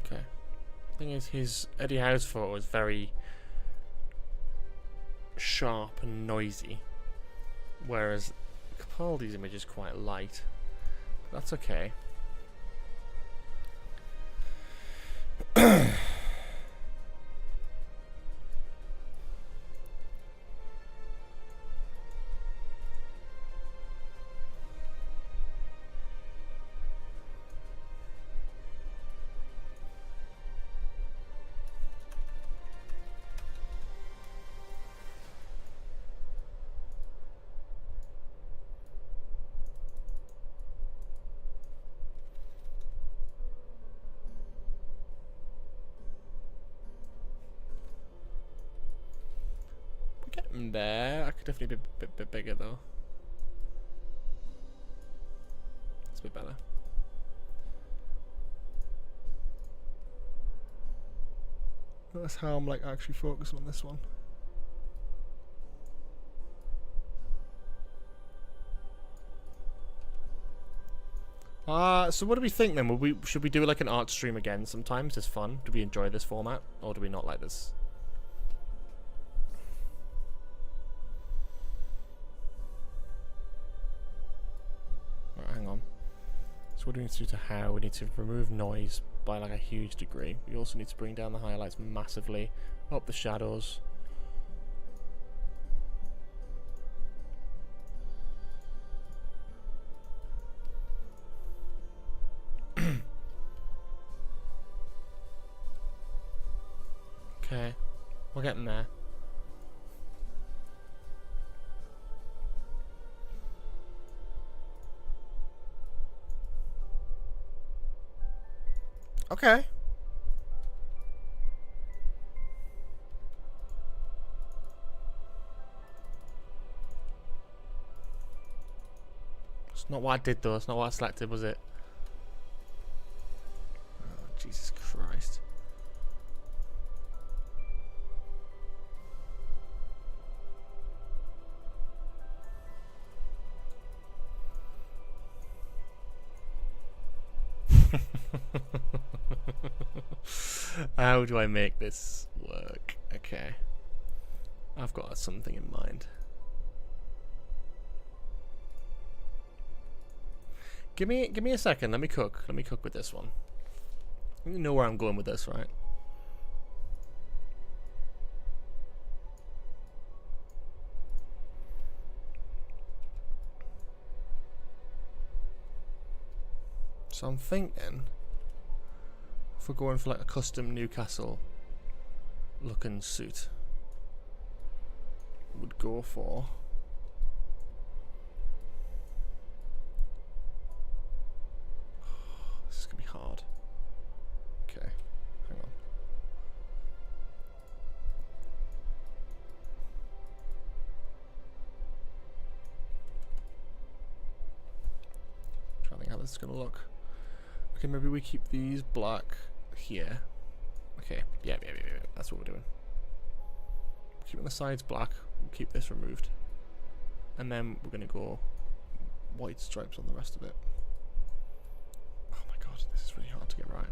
Okay. Thing is, his Eddie Howe's photo is very sharp and noisy, whereas Capaldi's image is quite light. But that's okay. Getting there. I could definitely be a bit bigger though. It's a bit better. That's how I'm like actually focusing on this one. So what do we think then? Should we do like an art stream again sometimes? It's fun. Do we enjoy this format, or do we not like this? Right, hang on. So what do we need to do to Howe? We need to remove noise by like a huge degree. We also need to bring down the highlights massively, up the shadows. Okay, we're getting there. Okay. It's not what I did though, it's not what I selected, was it? Oh, Jesus Christ. How do I make this work? Okay. I've got something in mind. Give me a second, let me cook. Let me cook with this one. You know where I'm going with this, right? So I'm thinking if we're going for like a custom Newcastle looking suit, would go for this is gonna be hard. Okay, hang on. Trying to think how this is gonna look. Okay, maybe we keep these black here. Okay, yeah, that's what we're doing. Keeping the sides black, we'll keep this removed. And then we're going to go white stripes on the rest of it. Oh my god, this is really hard to get right.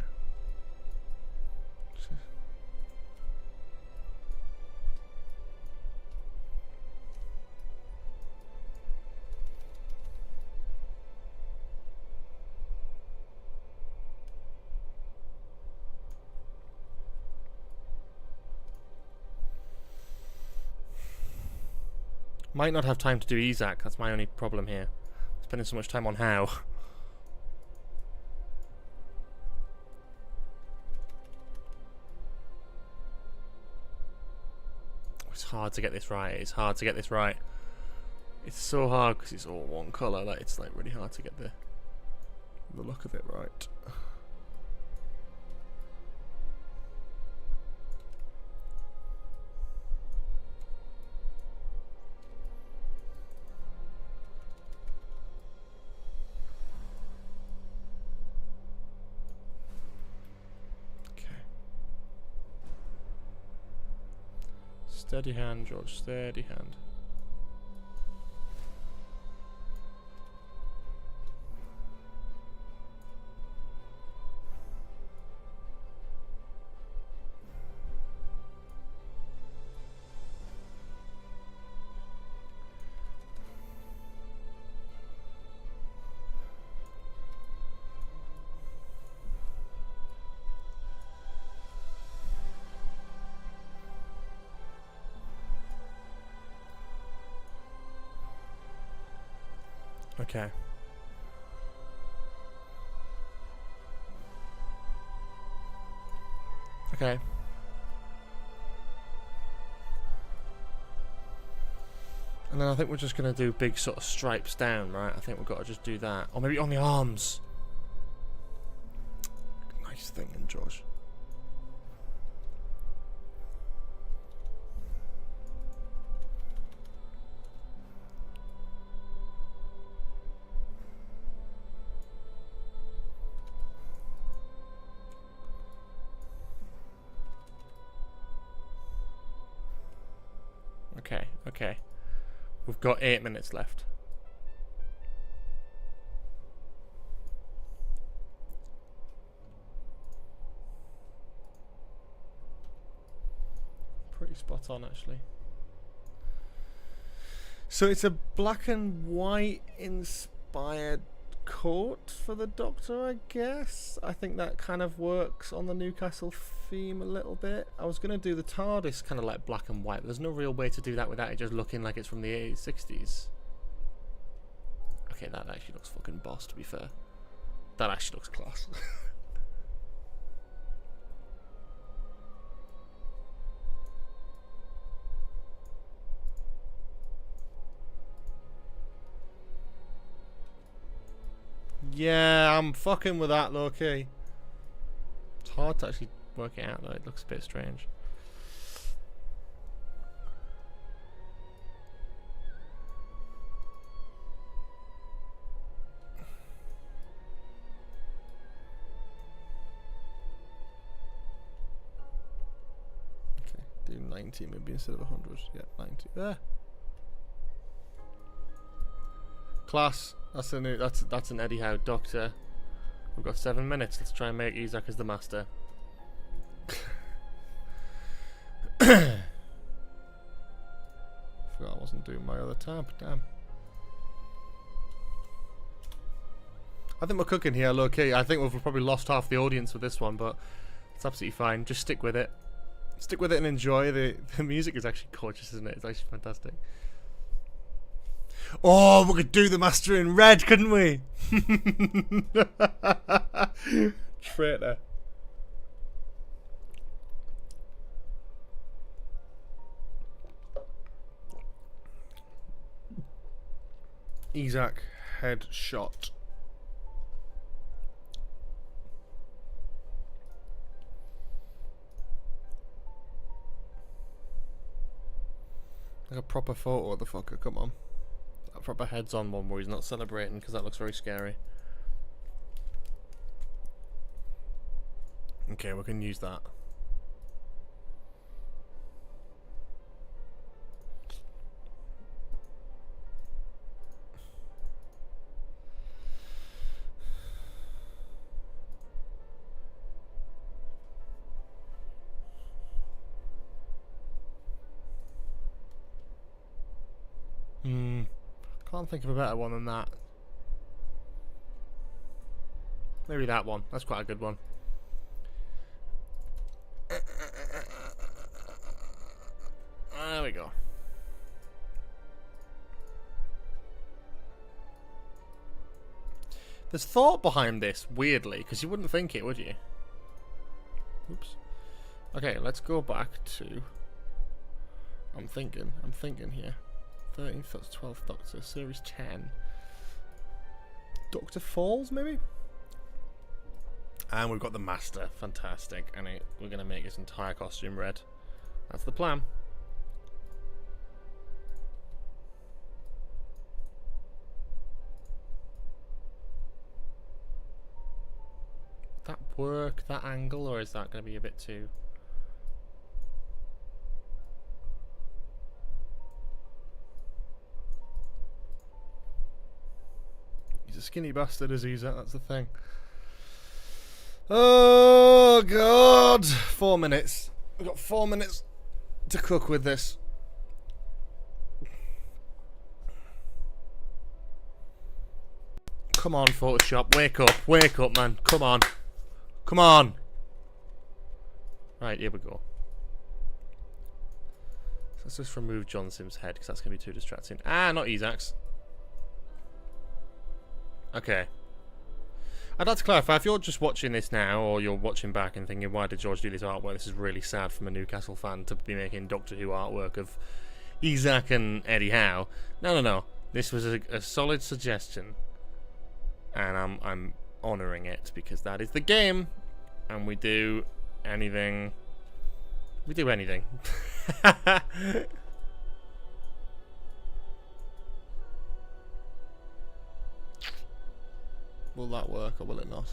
Might not have time to do Isak. That's my only problem here. Spending so much time on Howe. It's hard to get this right. It's hard to get this right. It's so hard because it's all one colour that it's like really hard to get the look of it right. Steady hand, George, steady hand. Okay. Okay. And then I think we're just going to do big sort of stripes down, right? I think we've got to just do that. Or maybe on the arms. Nice thinking, George. Okay, okay. We've got 8 minutes left. Pretty spot on, actually. So it's a black and white inspired coat for the Doctor, I guess. I think that kind of works on the Newcastle theme a little bit. I was going to do the TARDIS kind of like black and white, but there's no real way to do that without it just looking like it's from the 80s, 60s. Okay, that actually looks fucking boss, to be fair. That actually looks class. Yeah, I'm fucking with that, low-key. It's hard to actually work it out, though. It looks a bit strange. Okay, do 90 maybe instead of 100. Yeah, 90. There. Class. That's a new. That's an Eddie Howe Doctor. We've got 7 minutes. Let's try and make Isak as the master. Forgot I wasn't doing my other tab. Damn. I think we're cooking here, low key. I think we've probably lost half the audience with this one, but it's absolutely fine. Just stick with it. Stick with it and enjoy. The music is actually gorgeous, isn't it? It's actually fantastic. Oh, we could do the Master in red, couldn't we? Traitor. Isak headshot. Like a proper photo of the fucker, come on. A proper heads on one where he's not celebrating, because that looks very scary. Okay, we can use that. Can't think of a better one than that. Maybe that one. That's quite a good one. There we go. There's thought behind this, weirdly, because you wouldn't think it, would you? Oops. Okay, let's go back to... I'm thinking here. 13th, that's 12th Doctor, Series 10. Dr. Falls, maybe? And we've got the Master, fantastic. And we're going to make his entire costume red. That's the plan. That work, that angle, or is that going to be a bit too... He's a skinny bastard, is he? That's the thing. Oh, God! 4 minutes. We've got 4 minutes to cook with this. Come on, Photoshop. Wake up, man. Come on. Come on. Right, here we go. So let's just remove John Sim's head, because that's going to be too distracting. Ah, not Isak's. Okay. I'd like to clarify, if you're just watching this now, or you're watching back and thinking, why did George do this artwork? This is really sad from a Newcastle fan to be making Doctor Who artwork of Isak and Eddie Howe. No. This was a solid suggestion. And I'm honouring it, because that is the game. And we do anything. We do anything. Will that work or will it not?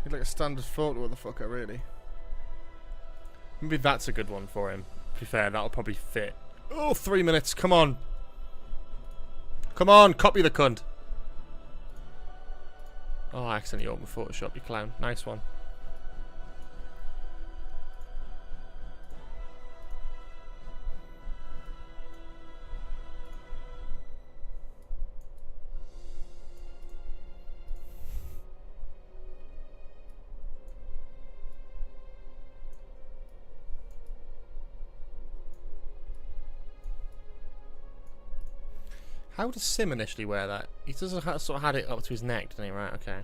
He'd like a standard photo of the fucker, really. Maybe that's a good one for him. To be fair, that'll probably fit. Oh, 3 minutes, come on! Come on, copy the cunt. Oh, I accidentally opened Photoshop, you clown. Nice one. How does Sim initially wear that? He doesn't sort of had it up to his neck, didn't he? Right, okay.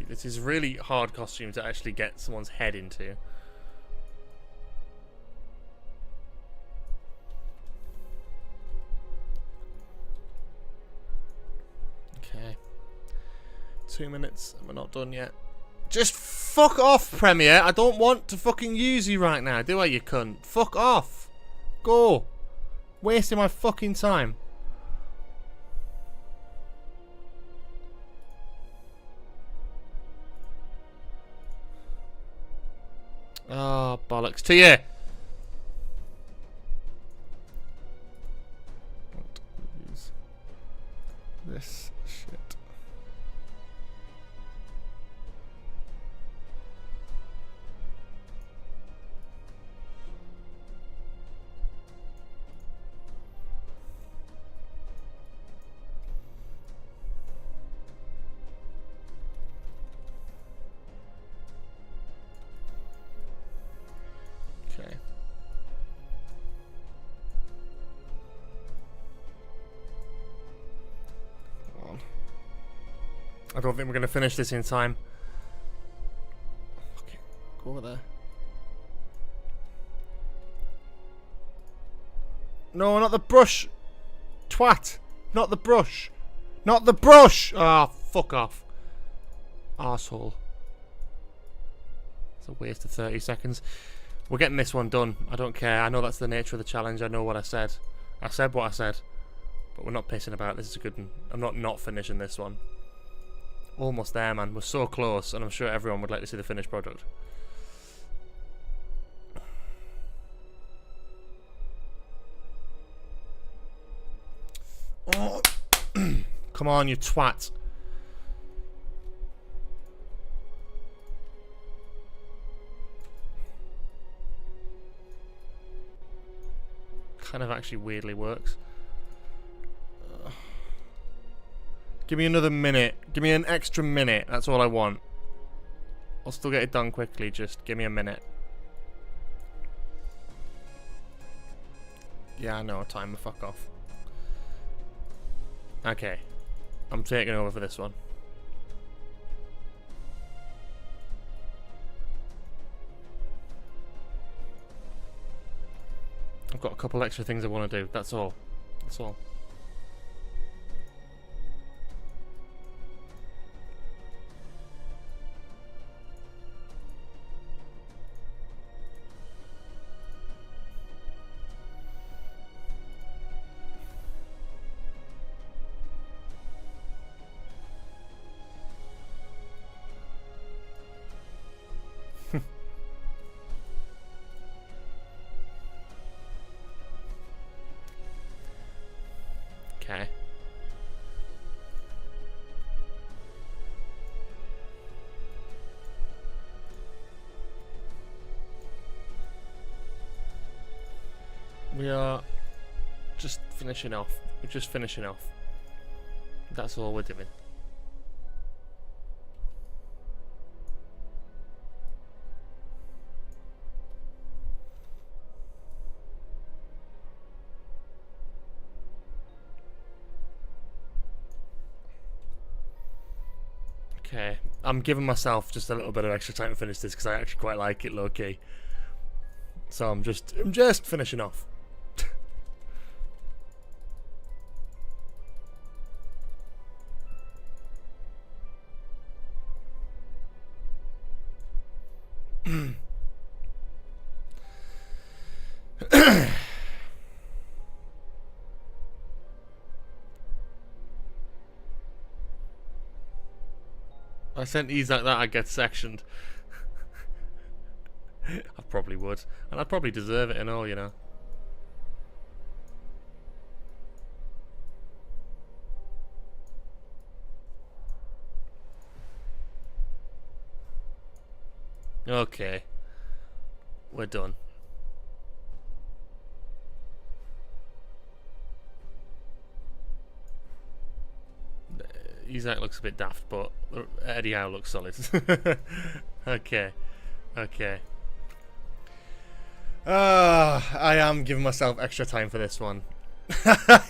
This is really hard costume to actually get someone's head into. Okay. 2 minutes and we're not done yet. Just fuck off, Premiere. I don't want to fucking use you right now, do I, you cunt? Fuck off. Go. Wasting my fucking time. Oh, bollocks to you. Use this shit. Okay. Come on. I don't think we're going to finish this in time. Okay, go over there. No, not the brush. Twat. Not the brush. Not the brush. Ah, oh, fuck off. Arsehole. It's a waste of 30 seconds. We're getting this one done. I don't care. I know that's the nature of the challenge. I know what I said. I said what I said. But we're not pissing about. This is a good one. I'm not finishing this one. Almost there, man. We're so close. And I'm sure everyone would like to see the finished product. Oh. Come on, you twat. kind of actually weirdly works. Give me another minute. Give me an extra minute. That's all I want. I'll still get it done quickly. Just give me a minute. Yeah, I know. Timer. Fuck off. Okay. I'm taking over for this one. I've got a couple extra things I want to do. That's all. That's all. Okay. We are just finishing off. We're just finishing off. That's all we're doing. Okay, I'm giving myself just a little bit of extra time to finish this because I actually quite like it low key. So I'm just finishing off. I sent Isak that, I'd get sectioned. I probably would. And I'd probably deserve it and all, you know. Okay. We're done. Isak looks a bit daft, but Eddie Howe looks solid. Okay. Okay. I am giving myself extra time for this one.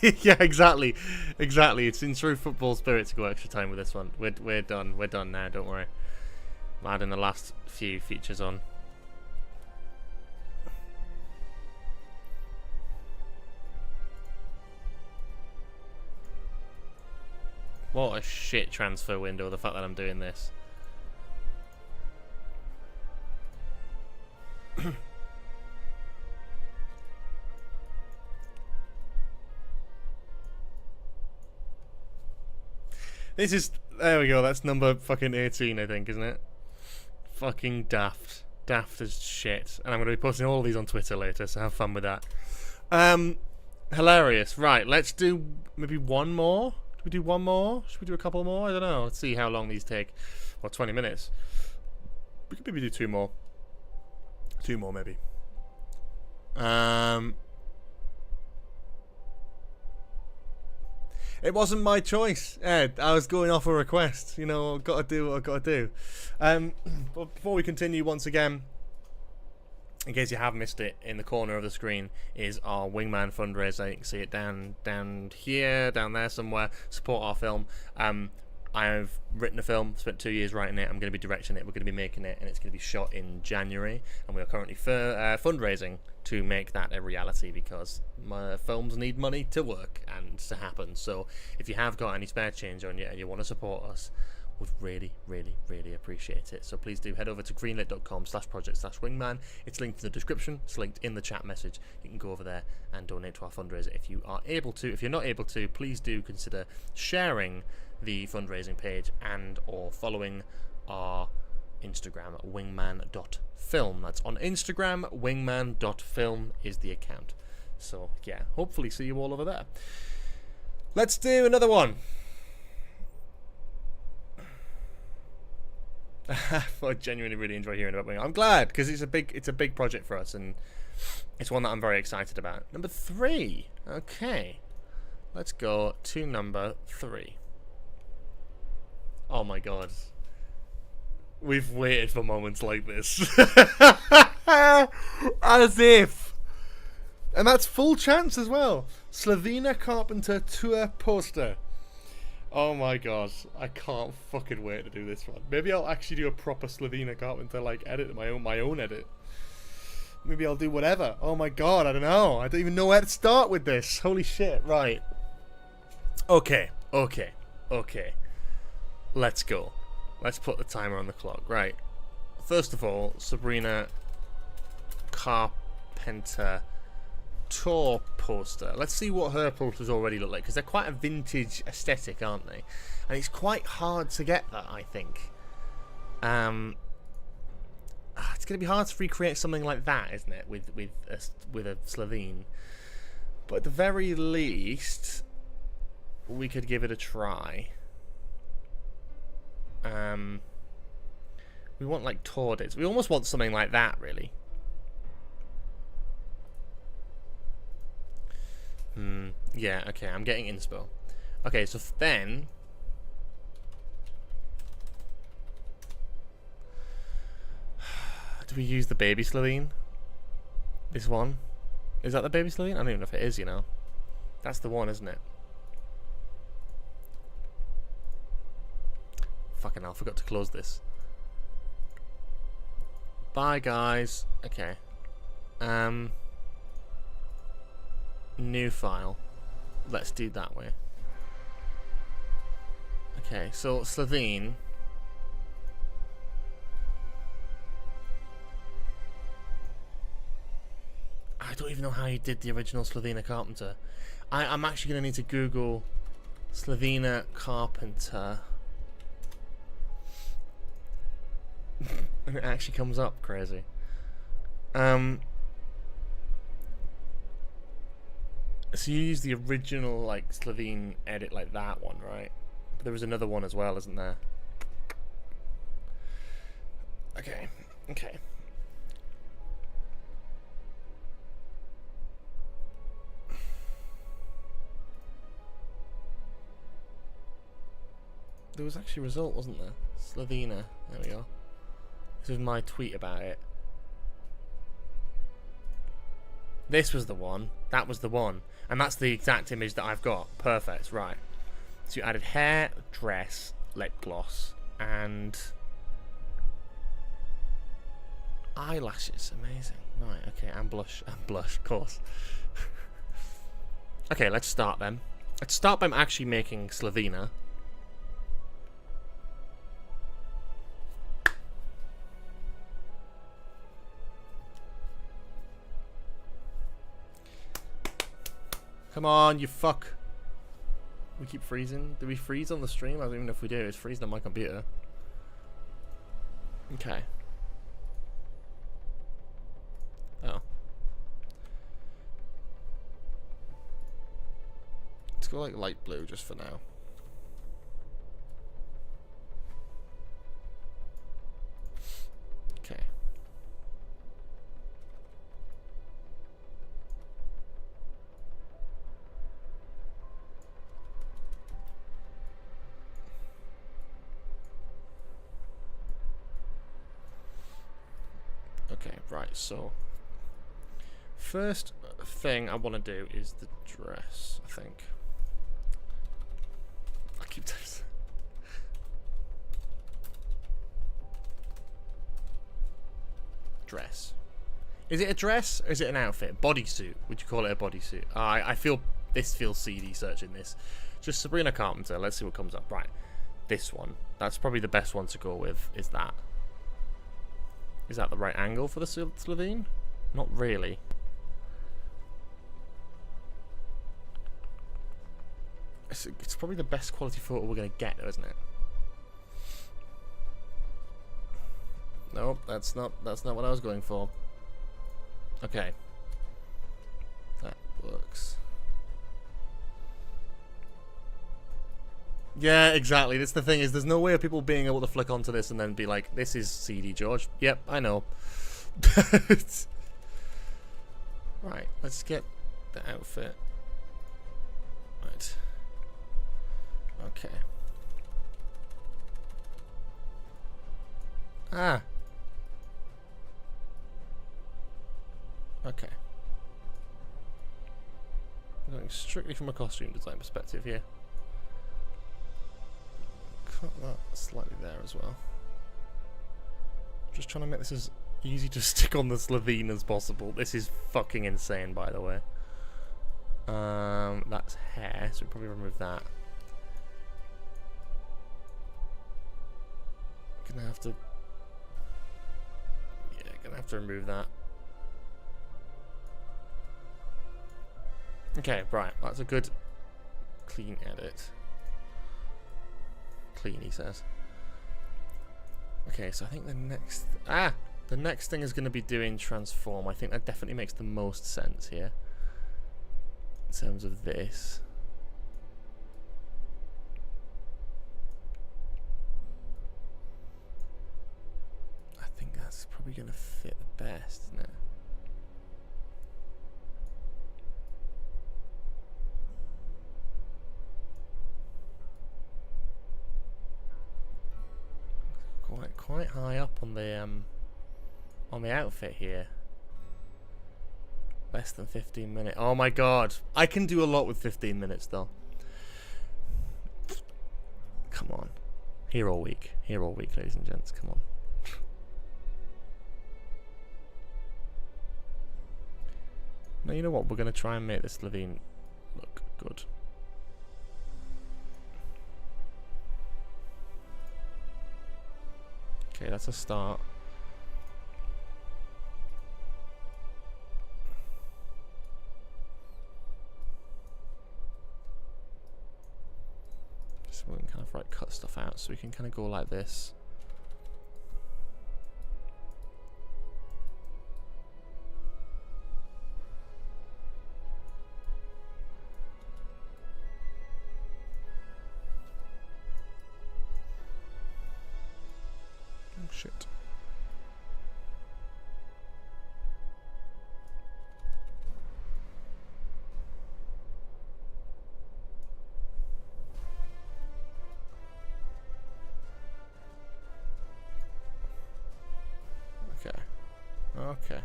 Yeah, exactly. Exactly. It's in true football spirit to go extra time with this one. We're done. We're done now, don't worry. I'm adding the last few features on. What a shit transfer window, the fact that I'm doing this. This is... There we go, that's number fucking 18, I think, isn't it? Fucking daft. Daft as shit. And I'm going to be posting all of these on Twitter later, so have fun with that. Hilarious. Right, let's do maybe one more? Should we do one more? Should we do a couple more? I don't know. Let's see how long these take. Well, 20 minutes. We could maybe do two more. Two more, maybe. It wasn't my choice, Ed. I was going off a request. You know, I've got to do what I've got to do. But before we continue, once again, in case you have missed it, in the corner of the screen is our Wingman fundraiser. You can see it down here, down there somewhere. Support our film. I've written a film, spent 2 years writing it. I'm going to be directing it. We're going to be making it, and it's going to be shot in January. And we are currently fundraising to make that a reality because my films need money to work and to happen. So if you have got any spare change on you and you want to support us, would really, really, really appreciate it. So please do head over to greenlit.com/project/wingman. It's linked in the description. It's linked in the chat message. You can go over there and donate to our fundraiser if you are able to. If you're not able to, please do consider sharing the fundraising page and or following our Instagram at wingman.film. That's on Instagram. Wingman.film is the account. So yeah, hopefully see you all over there. Let's do another one. I genuinely really enjoy hearing about Wing. I'm glad because it's a big project for us, and It's one that I'm very excited about. Number 3. Okay. Let's go to number 3. Oh my god. We've waited for moments like this. As if. And that's full chance as well. Sabrina Carpenter tour poster. Oh my god. I can't fucking wait to do this one. Maybe I'll actually do a proper Sabrina Carpenter like edit, my own edit. Maybe I'll do whatever. Oh my god, I don't know. I don't even know where to start with this. Holy shit. Right. Okay. Let's go. Let's put the timer on the clock. Right. First of all, Sabrina Carpenter tour poster. Let's see what her posters already look like, because they're quite a vintage aesthetic, aren't they? And it's quite hard to get that, I think. It's going to be hard to recreate something like that, isn't it, with a Slovene? But at the very least, we could give it a try. We want like Tordis. We almost want something like that, really. Yeah, okay, I'm getting inspo. Okay, so then... do we use the baby Slovene? This one? Is that the baby Slovene? I don't even know if it is, you know. That's the one, isn't it? Fucking hell, I forgot to close this. Bye, guys. Okay. New file. Let's do it that way. Okay, so Slovene. I don't even know how you did the original Sabrina Carpenter. I'm actually going to need to Google Sabrina Carpenter. And it actually comes up crazy. So you use the original like Slovene edit like that one, right? But there was another one as well, isn't there? Okay. There was actually a result, wasn't there? Slovenia. There we go. This was my tweet about it. This was the one. That was the one. And that's the exact image that I've got. Perfect. Right. So you added hair, dress, lip gloss, and eyelashes. Amazing. Right. Okay. And blush. And blush, of course. Okay. Let's start then. Let's start by actually making Slovenia. Come on, you fuck. We keep freezing. Do we freeze on the stream? I don't even know if we do. It's freezing on my computer. Okay. Oh. Let's go like light blue just for now. Okay. Okay, right, so first thing I want to do is the dress, I think. I keep doing this. Dress. Is it a dress or is it an outfit? Bodysuit. Would you call it a bodysuit? I feel this feels seedy searching this. Just Sabrina Carpenter. Let's see what comes up. Right, this one. That's probably the best one to go with. Is that? Is that the right angle for the Slovene? Not really. It's probably the best quality photo we're going to get, though, isn't it? Nope, that's not what I was going for. Okay. That works. Yeah, exactly. That's the thing, is there's no way of people being able to flick onto this and then be like, this is CD, George. Yep, I know. Right, let's get the outfit. Right. Okay. Ah. Okay. I'm going strictly from a costume design perspective here. Cut that slightly there as well. Just trying to make this as easy to stick on the Slovene as possible. This is fucking insane, by the way. That's hair, so we'll probably remove that. Gonna have to... Yeah, gonna have to remove that. Okay, right, that's a good clean edit. Clean, he says. Okay, so I think the next... The next thing is going to be doing transform. I think that definitely makes the most sense here. In terms of this. I think that's probably going to fit the best, isn't it? Quite high up on the outfit here. Less than 15 minutes. Oh my god. I can do a lot with 15 minutes though. Come on. Here all week. Here all week, ladies and gents. Come on. Now you know what? We're going to try and make this Slovene look good. Okay, that's a start. So we can kind of cut stuff out, so we can kind of go like this. Oh shit. Okay.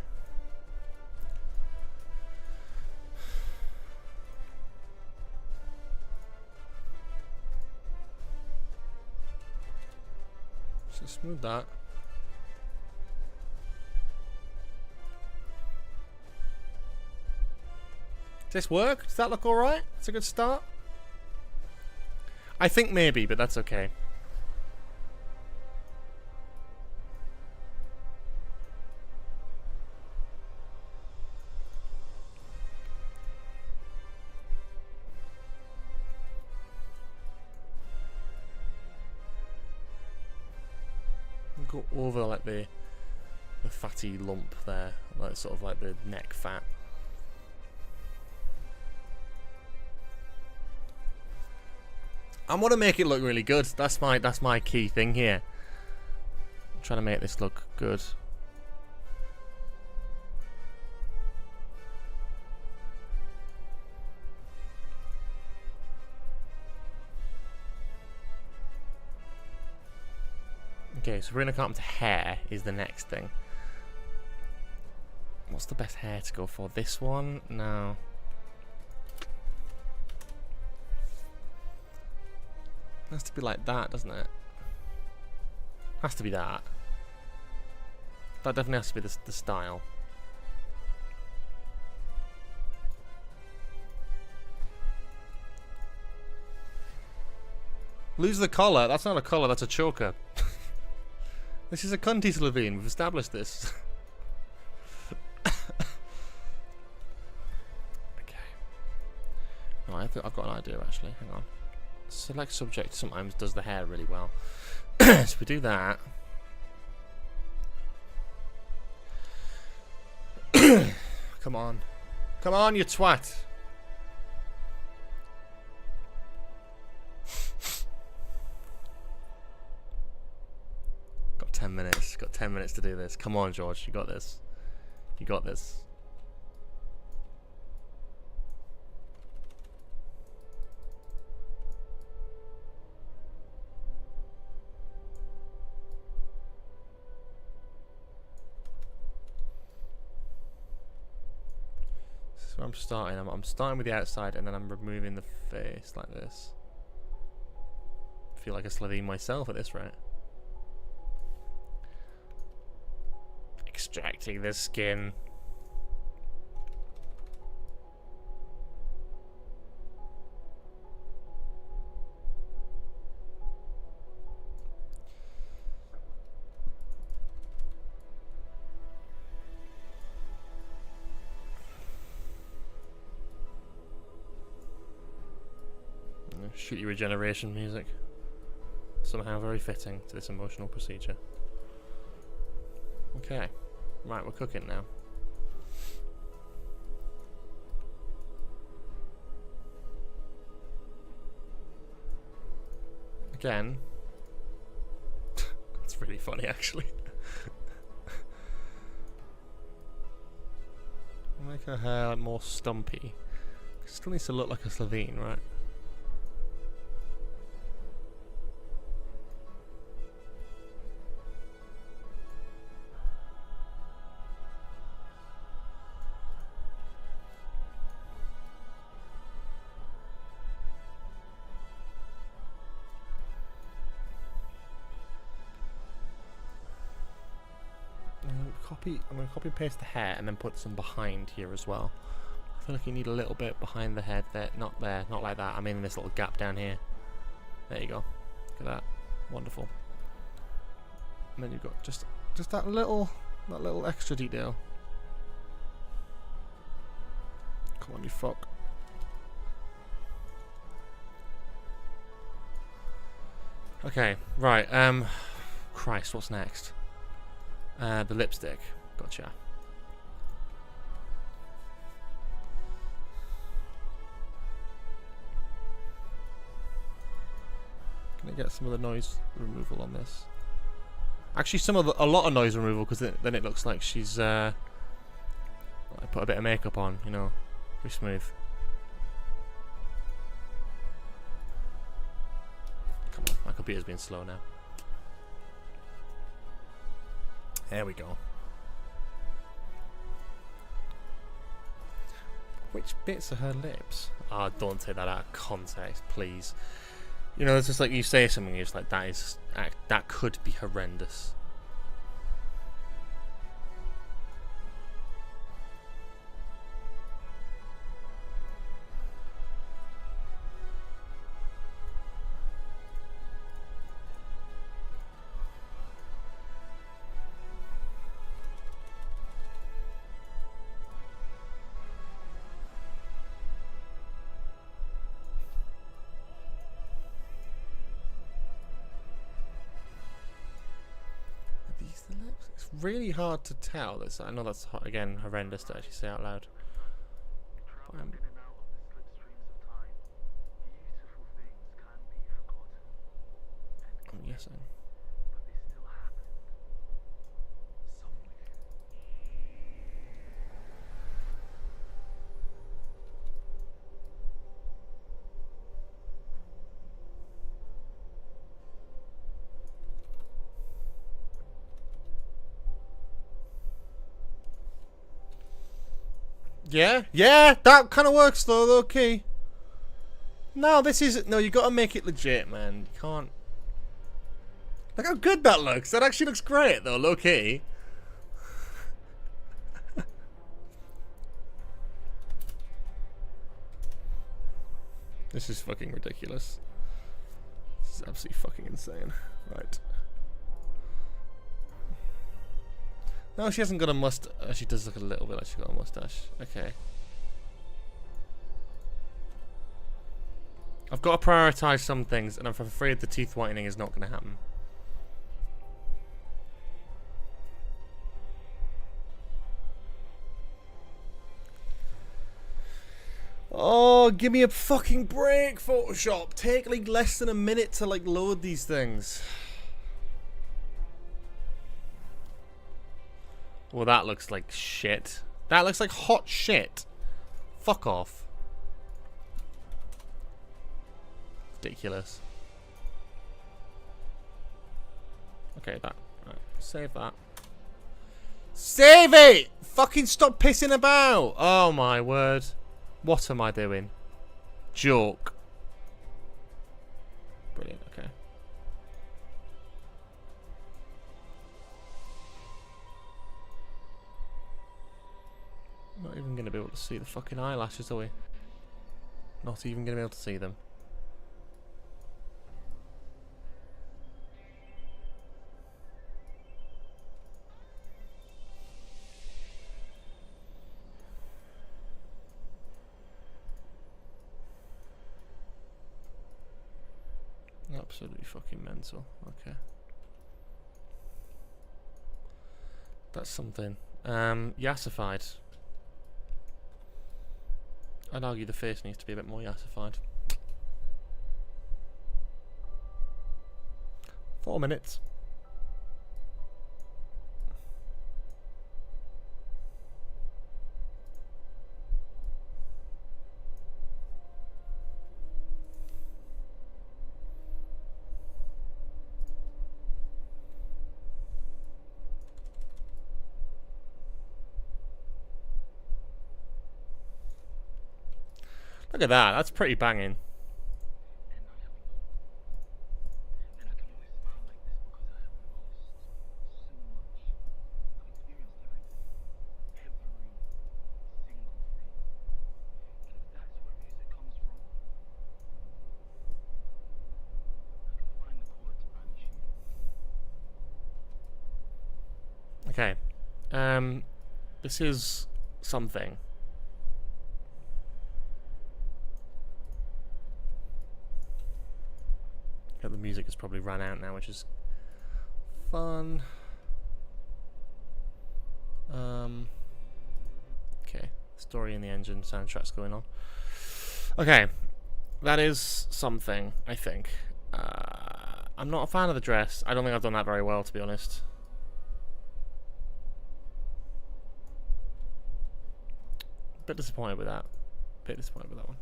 So smooth that. Does this work? Does that look alright? It's a good start. I think maybe, but that's okay. Go over like the fatty lump there, like sort of like the neck fat. I want to make it look really good. That's my key thing here. I'm trying to make this look good. Okay, Sabrina Carpenter hair is the next thing. What's the best hair to go for? This one? No. It has to be like that, doesn't it? Has to be that. That definitely has to be the style. Lose the collar. That's not a collar, that's a choker. This is a cunty Slovene. We've established this. Okay. No, I've got an idea actually. Hang on. Select subject sometimes does the hair really well. So we do that. Come on. Come on, you twat. Got 10 minutes. Got 10 minutes to do this. Come on, George. You got this. You got this. where I'm starting. I'm starting with the outside and then I'm removing the face like this. I feel like a Slovene myself at this rate. Extracting the skin. Shoot your regeneration music. Somehow very fitting to this emotional procedure. Okay. Right, we're cooking now. Again. It's really funny actually. Make her hair more stumpy. Still needs to look like a Slovene, right? I'm going to copy and paste the hair and then put some behind here as well. I feel like you need a little bit behind the head there. Not there, not like that. I mean this little gap down here. There you go. Look at that. Wonderful. And then you've got just that little extra detail. Come on, you fuck. Okay, right. Christ, what's next? The lipstick. Gotcha. Can I get some of the noise removal on this? Actually, a lot of noise removal, because then it looks like she's I put a bit of makeup on, you know, very smooth. Come on, my computer's being slow now. There we go. Which bits are her lips? Ah, oh, don't take that out of context, please. You know, it's just like you say something, you're just like, that could be horrendous. Really hard to tell. I know that's again horrendous to actually say out loud. I'm guessing. Yeah, that kind of works though, okay. No, you gotta make it legit, man. You can't. Look how good that looks. That actually looks great though, low key. This is fucking ridiculous. This is absolutely fucking insane. Right. No, she hasn't got a mustache. She does look a little bit like she's got a mustache. Okay. I've got to prioritise some things, and I'm afraid the teeth whitening is not going to happen. Oh, give me a fucking break, Photoshop. Take like less than a minute to like load these things. Well, that looks like shit. That looks like hot shit. Fuck off. Ridiculous. Okay, that. Right, save that. Save it! Fucking stop pissing about! Oh my word. What am I doing? Joke. Brilliant, okay. Not even going to be able to see the fucking eyelashes, are we? Not even going to be able to see them. Absolutely fucking mental. Okay. That's something. Yassified. I'd argue the face needs to be a bit more yassified. 4 minutes. Look at that, that's pretty banging. Okay. This is something. The music has probably run out now, which is fun. Okay, story in the engine, soundtrack's going on. Okay, that is something, I think. I'm not a fan of the dress. I don't think I've done that very well, to be honest. Bit disappointed with that. Bit disappointed with that one.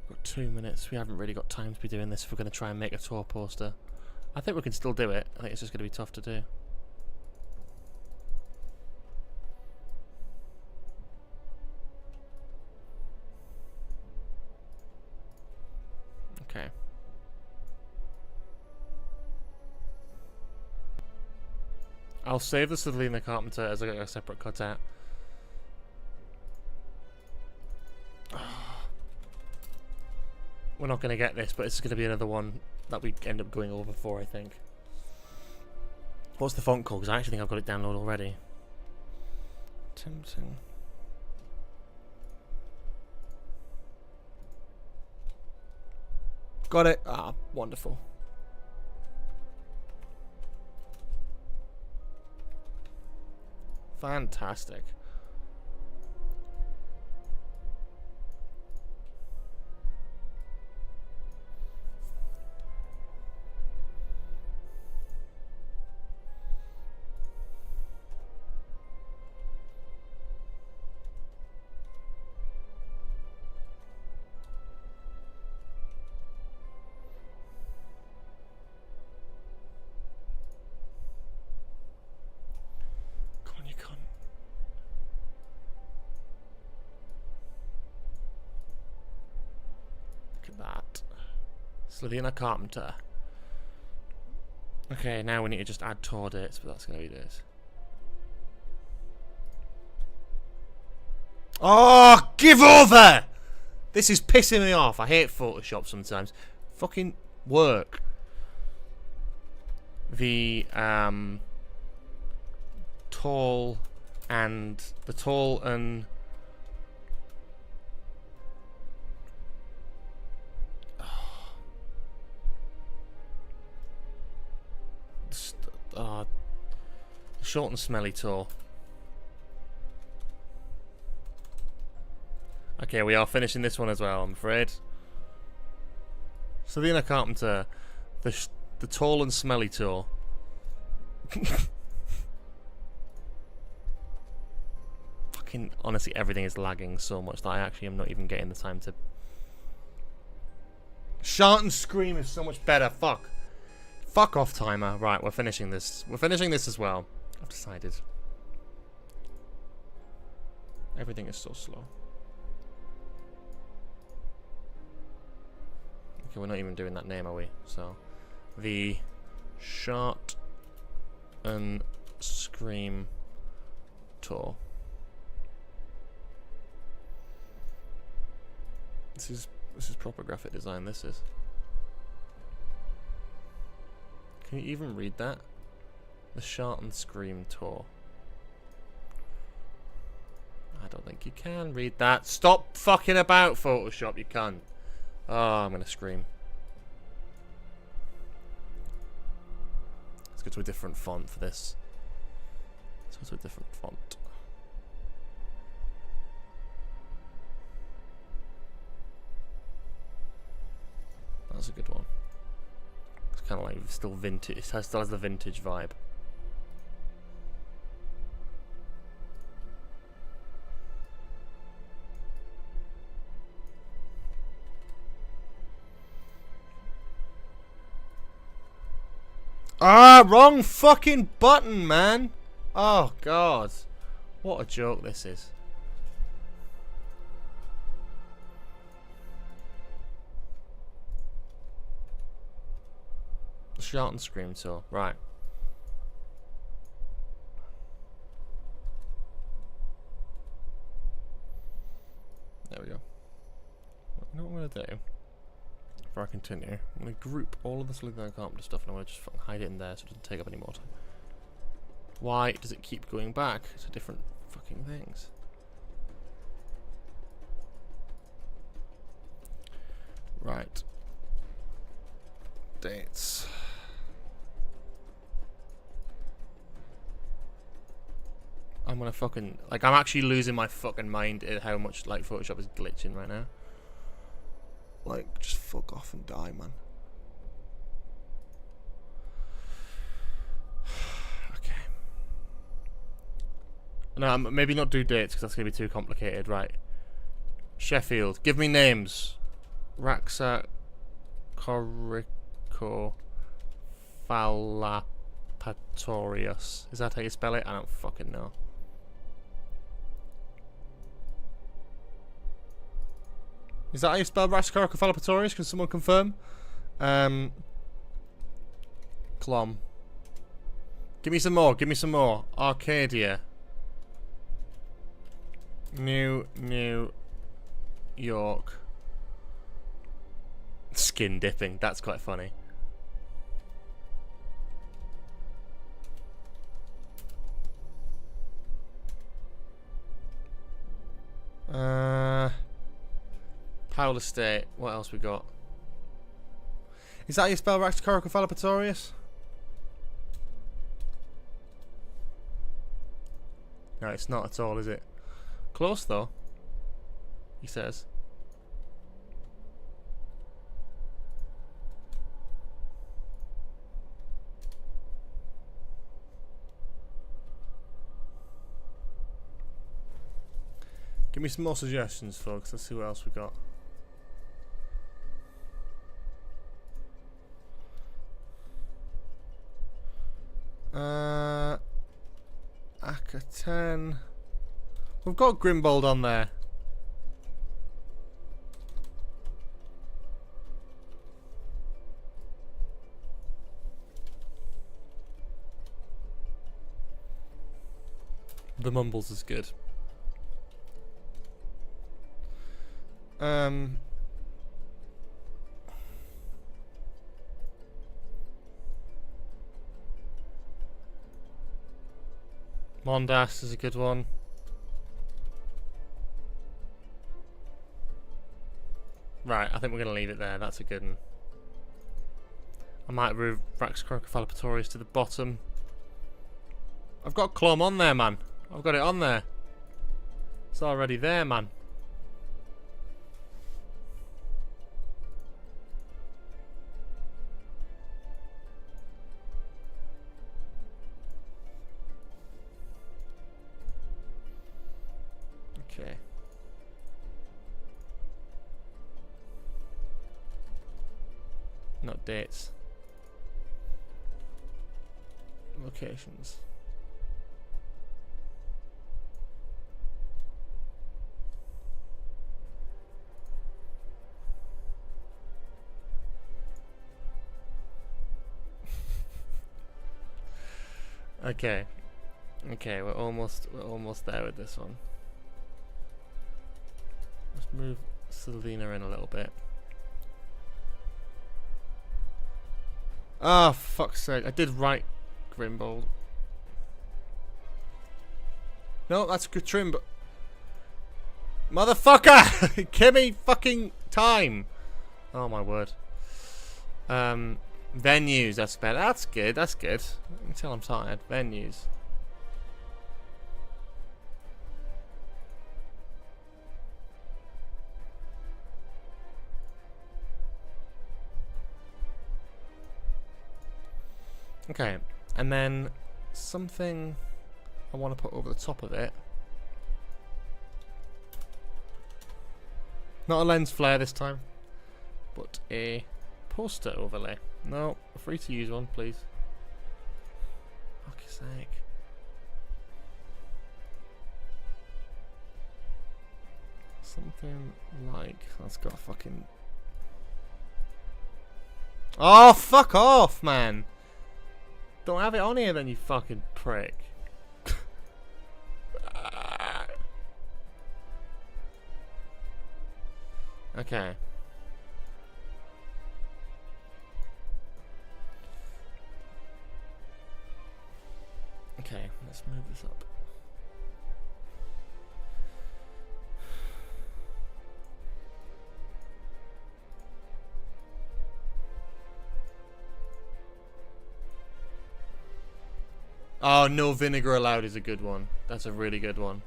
Got 2 minutes. We haven't really got time to be doing this if we're going to try and make a tour poster. I think we can still do it. I think it's just going to be tough to do. Okay. I'll save the Sabrina Carpenter as a separate cutout. We're not going to get this, but it's going to be another one that we end up going over for, I think. What's the font called? Because I actually think I've got it downloaded already. Tempting. Got it. Ah, wonderful. Fantastic. That. Sabrina Carpenter. Okay, now we need to just add tour dates, but that's going to be this. Oh, give over! This is pissing me off. I hate Photoshop sometimes. Fucking work. The tall and Short and smelly toe. Okay, we are finishing this one as well, I'm afraid. Sabrina Carpenter, the tall and smelly toe. Fucking honestly, everything is lagging so much that I actually am not even getting the time to. Shout and scream is so much better. Fuck. Fuck off, timer. Right, we're finishing this. We're finishing this as well. I've decided. Everything is so slow. Okay, we're not even doing that name, are we? So, the Shout and Scream tour. This is proper graphic design. This is. Can you even read that? The Shout and Scream tour. I don't think you can read that. Stop fucking about, Photoshop. You can't. Oh, I'm gonna scream. Let's go to a different font for this. Let's go to a different font. That's a good one. It's kind of like still vintage. It still has the vintage vibe. Ah, wrong fucking button, man. Oh, God. What a joke this is. Shout and Scream tour. Right. There we go. You know what I'm going to do? Before I continue, I'm going to group all of the Sabrina Carpenter stuff and I'm going to just fucking hide it in there so it doesn't take up any more time. Why does it keep going back to different fucking things? Right. Dates. I'm gonna fucking, like, I'm actually losing my fucking mind at how much, like, Photoshop is glitching right now. Like, just fuck off and die, man. Okay. No, maybe not do dates because that's gonna be too complicated. Right. Sheffield. Give me names. Raxa Corico Fallapatorius. Is that how you spell it? I don't fucking know. Is that how you spell Raxa Corico Fallapatorius? Can someone confirm? Clom. Give me some more. Give me some more. Arcadia. New York. Skin dipping. That's quite funny. Powell Estate. What else we got? Is that how you spell Raxa Corico Fallapatorius? No, it's not at all, is it? Close though, he says. Give me some more suggestions, folks. Let's see what else we got. Aka 10. We've got Grimbold on there. The Mumbles is good. Mondas is a good one. Right, I think we're going to leave it there. That's a good one. I might move Raxa Corico Fallapatorius to the bottom. I've got Clom on there, man. I've got it on there. It's already there, man. Okay. Not dates. Locations. Okay. Okay, we're almost there with this one. Let's move Selena in a little bit. Ah, oh, fuck's sake. I did write Grimbold. No, that's good trim, but... Motherfucker! Give me fucking time! Oh my word. Venues, that's better. That's good, that's good. You can tell I'm tired. Venues. Okay, and then something I want to put over the top of it. Not a lens flare this time, but a poster overlay. No, free to use one, please. Fuck's sake. Something like that's got a fucking. Oh, fuck off, man! Don't have it on here, then, you fucking prick. Okay. Okay, let's move this up. Oh, no vinegar allowed is a good one. That's a really good one.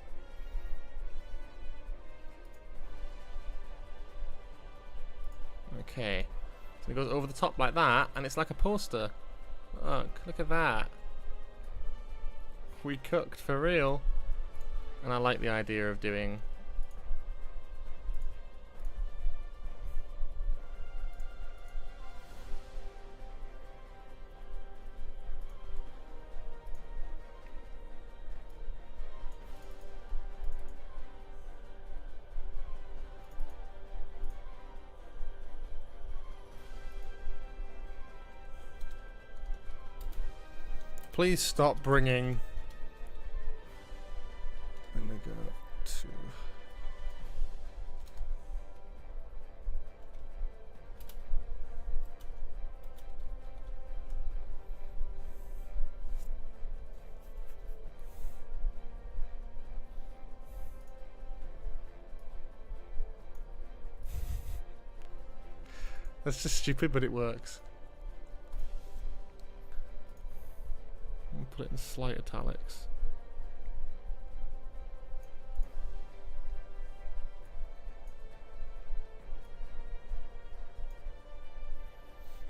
Okay. So it goes over the top like that, and it's like a poster. Look at that. We cooked for real. And I like the idea of doing... Please stop bringing vinegar to... That's just stupid, but it works. Put it in slight italics.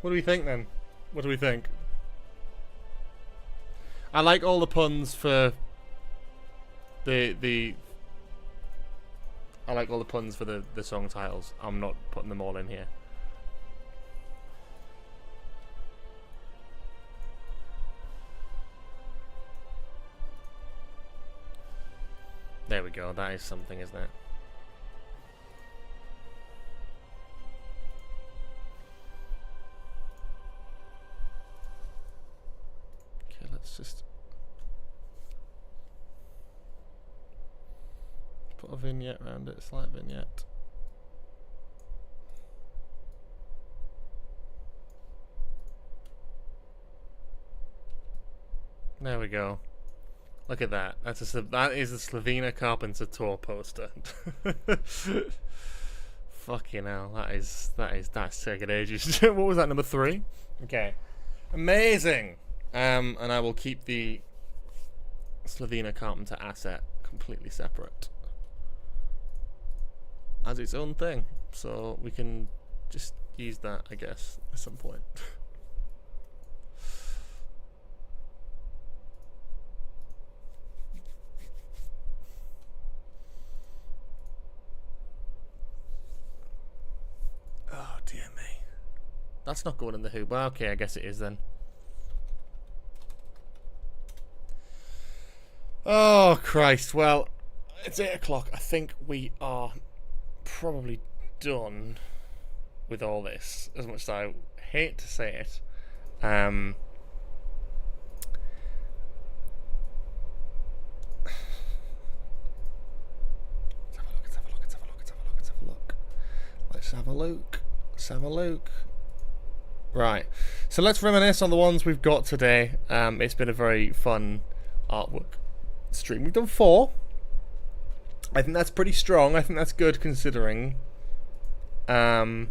What do we think then? What do we think? I like all the puns for the I like all the puns for the song titles. I'm not putting them all in here. There we go, that is something, isn't it? Okay, let's just put a vignette around it, slight vignette. There we go. Look at that. That is a Sabrina Carpenter tour poster. Fucking hell, that's taking ages. What was that, number 3? Okay, amazing. And I will keep the Sabrina Carpenter asset completely separate as its own thing, so we can just use that, I guess, at some point. Oh dear me, that's not going in the Who. Well, okay, I guess it is then. Oh Christ, well, it's 8 o'clock. I think we are probably done with all this, as much as I hate to say it. Let's have a look. Right, so let's reminisce on the ones we've got today. It's been a very fun artwork stream. We've done 4. I think that's pretty strong. I think that's good considering. Well,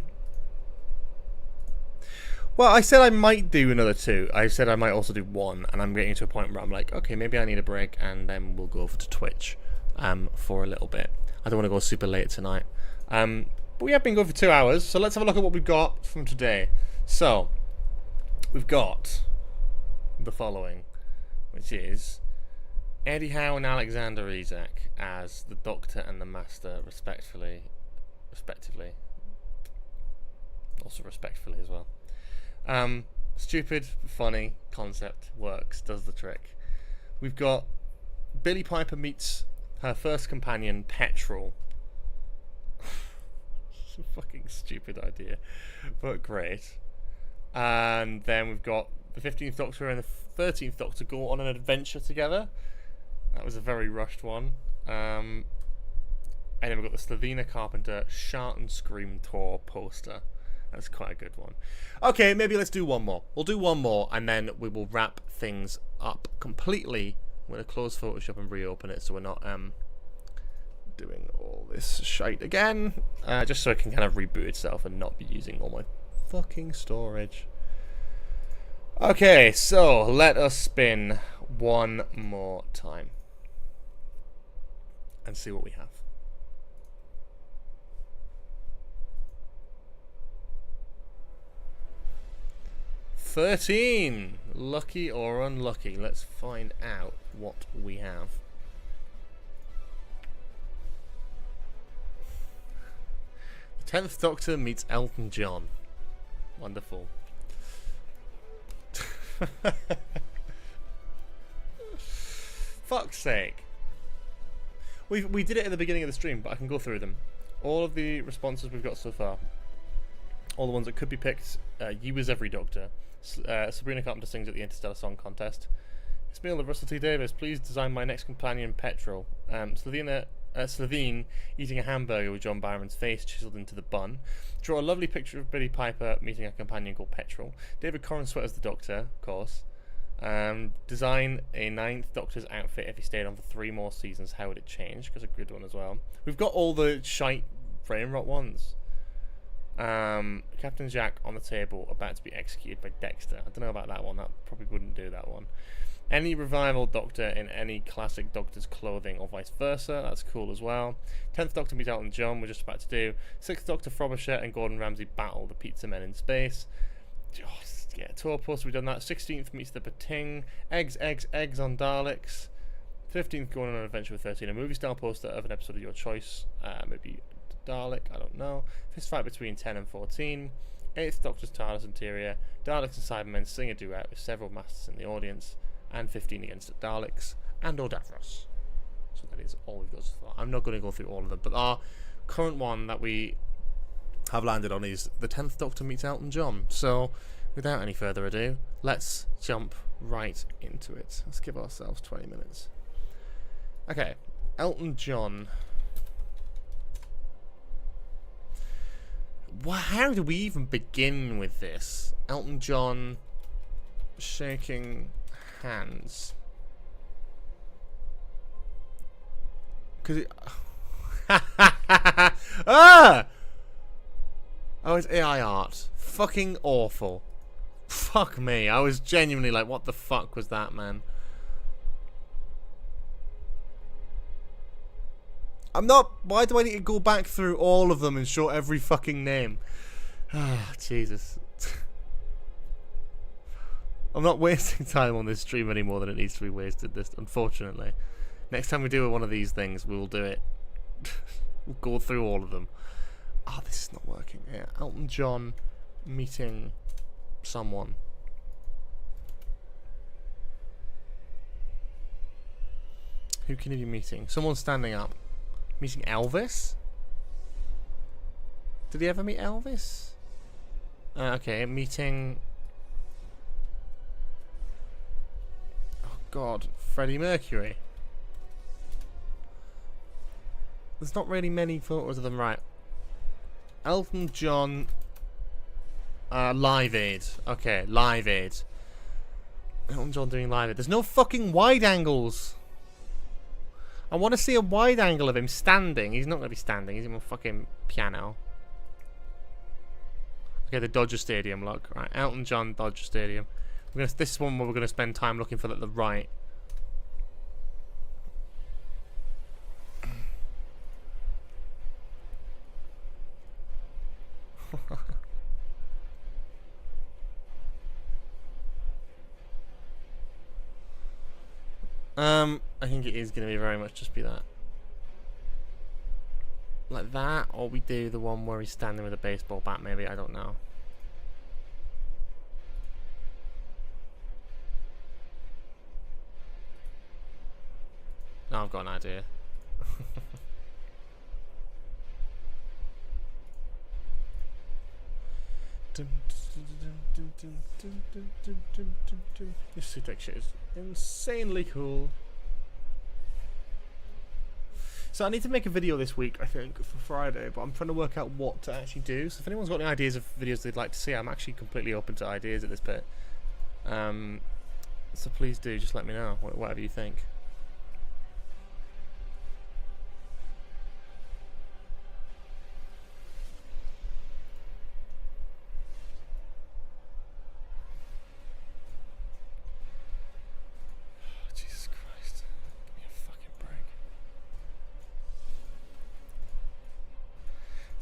I said I might do another 2. I said I might also do 1, and I'm getting to a point where I'm like, okay, maybe I need a break, and then we'll go over to Twitch for a little bit. I don't want to go super late tonight. But we have been going for 2 hours, so let's have a look at what we've got from today. So, we've got the following, which is Eddie Howe and Alexander Isak as the Doctor and the Master, respectively. Also respectfully as well. Stupid, funny concept, works, does the trick. We've got Billie Piper meets her first companion, Petrol. It's a fucking stupid idea, but great. And then we've got the 15th Doctor and the 13th Doctor go on an adventure together. That was a very rushed one. And then we've got the Sabrina Carpenter Shout and Scream tour poster. That's quite a good one. Okay, maybe let's do one more. We'll do one more, and then we will wrap things up completely. I'm going to close Photoshop and reopen it, so we're not doing all this shite again. Just so it can kind of reboot itself and not be using all my fucking storage. Okay, so let us spin one more time and see what we have. $13. Lucky or unlucky? Let's find out what we have. The 10th Doctor meets Elton John. Wonderful. Fuck's sake. We did it at the beginning of the stream, but I can go through them. All of the responses we've got so far. All the ones that could be picked. You as every Doctor. Sabrina Carpenter sings at the Interstellar Song Contest. It's me, Russell T. Davis. Please design my next companion, Petrol. Slovene eating a hamburger with John Byron's face chiseled into the bun. Draw a lovely picture of Billie Piper meeting a companion called Petrol. David Corran Sweat as the Doctor, of course. Design a 9th Doctor's outfit if he stayed on for 3 more seasons. How would it change? Because a good one as well. We've got all the shite brain rot ones. Captain Jack on the table about to be executed by Dexter. I don't know about that one. That probably wouldn't do that one. Any revival Doctor in any classic Doctor's clothing or vice versa. That's cool as well. 10th Doctor meets Elton John. We're just about to do. 6th Doctor Frobisher and Gordon Ramsay battle the pizza men in space. Yeah, tour post, we've done that. 16th meets the Pating. Eggs on Daleks. 15th going on an adventure with 13. A movie style poster of an episode of your choice. Maybe Dalek, I don't know. Fist fight between 10 and 14. 8th Doctor's TARDIS interior. Daleks and Cybermen sing a duet with several masters in the audience. And 15 against the Daleks and Odavros. So that is all we've got so far. I'm not going to go through all of them, but our current one that we have landed on is the 10th Doctor meets Elton John. So without any further ado, let's jump right into it. Let's give ourselves 20 minutes. Okay, Elton John. How do we even begin with this? Elton John shaking hands. Because it... Ah! Oh, it's AI art. Fucking awful. Fuck me. I was genuinely like, what the fuck was that, man? I'm not. Why do I need to go back through all of them and show every fucking name? Ah, Jesus. I'm not wasting time on this stream any more than it needs to be wasted, this, unfortunately. Next time we do one of these things, we'll do it. We'll go through all of them. Ah, oh, this is not working. Yeah, Elton John meeting someone. Who can he be meeting? Someone standing up. Meeting Elvis? Did he ever meet Elvis? Okay, meeting... Oh God, Freddie Mercury. There's not really many photos of them, right? Elton John... Live Aid. Okay, Live Aid. Elton John doing Live Aid. There's no fucking wide angles! I want to see a wide angle of him standing. He's not going to be standing. He's in a fucking piano. Okay, the Dodger Stadium look. Right, Elton John, Dodger Stadium. This is one where we're going to spend time looking for the right. I think it is going to be very much just be that. Like that, or we do the one where he's standing with a baseball bat, maybe, I don't know. No, I've got an idea. This suit shit is insanely cool. So I need to make a video this week, I think, for Friday, but I'm trying to work out what to actually do. So if anyone's got any ideas of videos they'd like to see, I'm actually completely open to ideas at this bit. So please do, just let me know, whatever you think.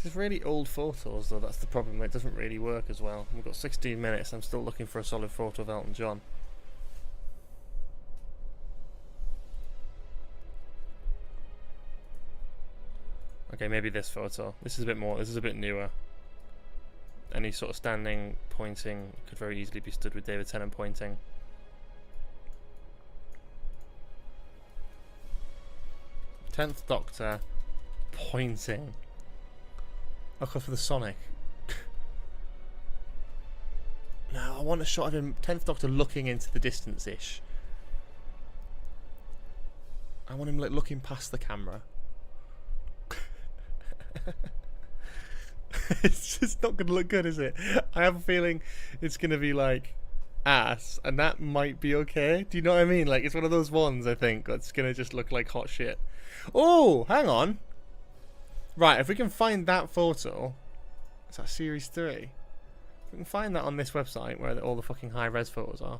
It's really old photos though, that's the problem, it doesn't really work as well. We've got 16 minutes, I'm still looking for a solid photo of Elton John. Okay, maybe this photo. This is a bit more, this is a bit newer. Any sort of standing, pointing, could very easily be stood with David Tennant pointing. Tenth Doctor pointing. I'll go for the Sonic. No, I want a shot of him, 10th Doctor looking into the distance-ish. I want him like looking past the camera. It's just not going to look good, is it? I have a feeling it's going to be like ass, and that might be okay. Do you know what I mean? Like, it's one of those ones, I think, that's going to just look like hot shit. Oh, hang on. Right, if we can find that photo, is that series 3? If we can find that on this website where all the fucking high-res photos are.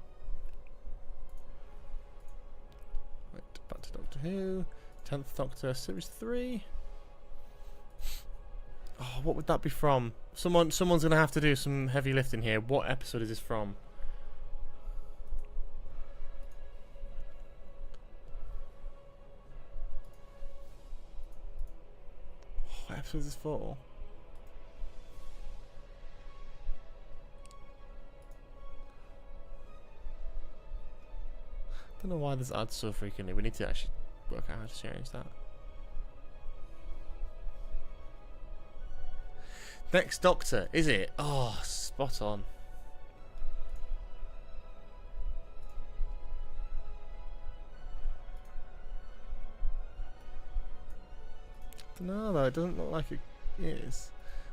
Right, back to Doctor Who. 10th Doctor, series 3. Oh, what would that be from? Someone's going to have to do some heavy lifting here. What episode is this from? What episode is this for? I don't know why this adds so frequently. We need to actually work out how to change that. Next Doctor, is it? Oh, spot on. No, though, it doesn't look like it is.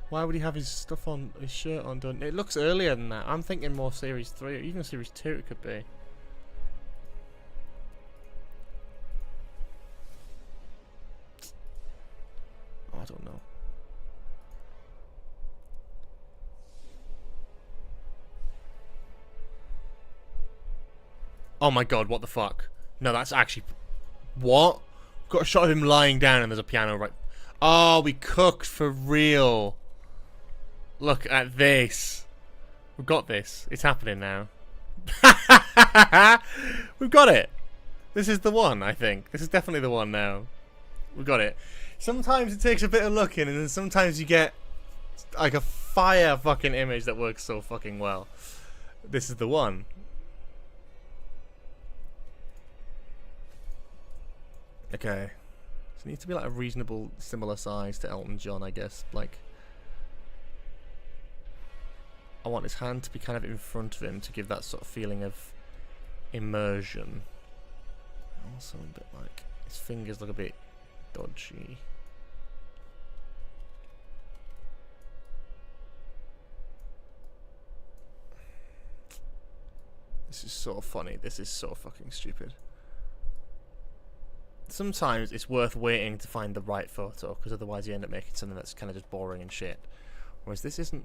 Why would he have his stuff on, his shirt undone? It looks earlier than that. I'm thinking more series 3, or even series 2 it could be. Oh, I don't know. Oh my god, what the fuck? No, that's actually... What? Got a shot of him lying down and there's a piano right... Oh, we cooked for real. Look at this. We've got this. It's happening now. We've got it. This is the one, I think. This is definitely the one now. We've got it. Sometimes it takes a bit of looking, and then sometimes you get like a fire fucking image that works so fucking well. This is the one. Okay. So it needs to be like a reasonable, similar size to Elton John, I guess. Like, I want his hand to be kind of in front of him to give that sort of feeling of immersion. Also a bit like his fingers look a bit dodgy. This is so funny. This is so fucking stupid. Sometimes it's worth waiting to find the right photo, because otherwise you end up making something that's kind of just boring and shit. Whereas this isn't.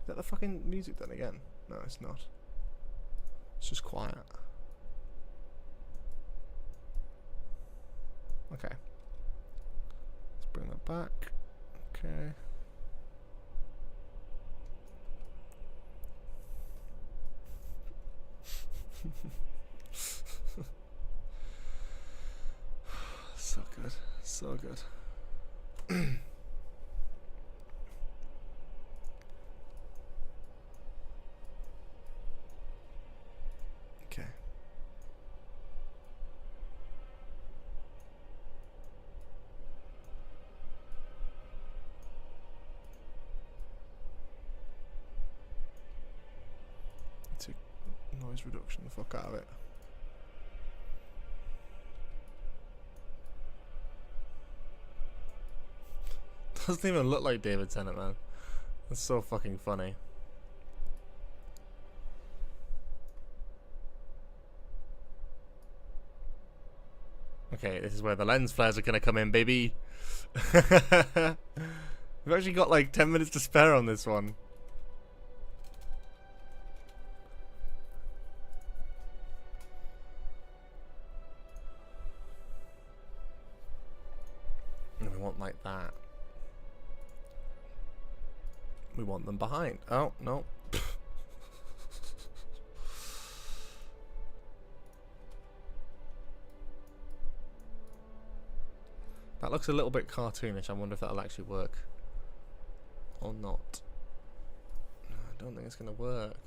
Is that the fucking music done again? No, it's not. It's just quiet. Okay. Let's bring that back. Okay. So good. So good. Okay. Take noise reduction the fuck out of it. Doesn't even look like David Tennant, man. That's so fucking funny. Okay, this is where the lens flares are gonna come in, baby. We've actually got like 10 minutes to spare on this one. And we want like that. We want them behind. Oh, no. That looks a little bit cartoonish. I wonder if that'll actually work or not. No, I don't think it's gonna work.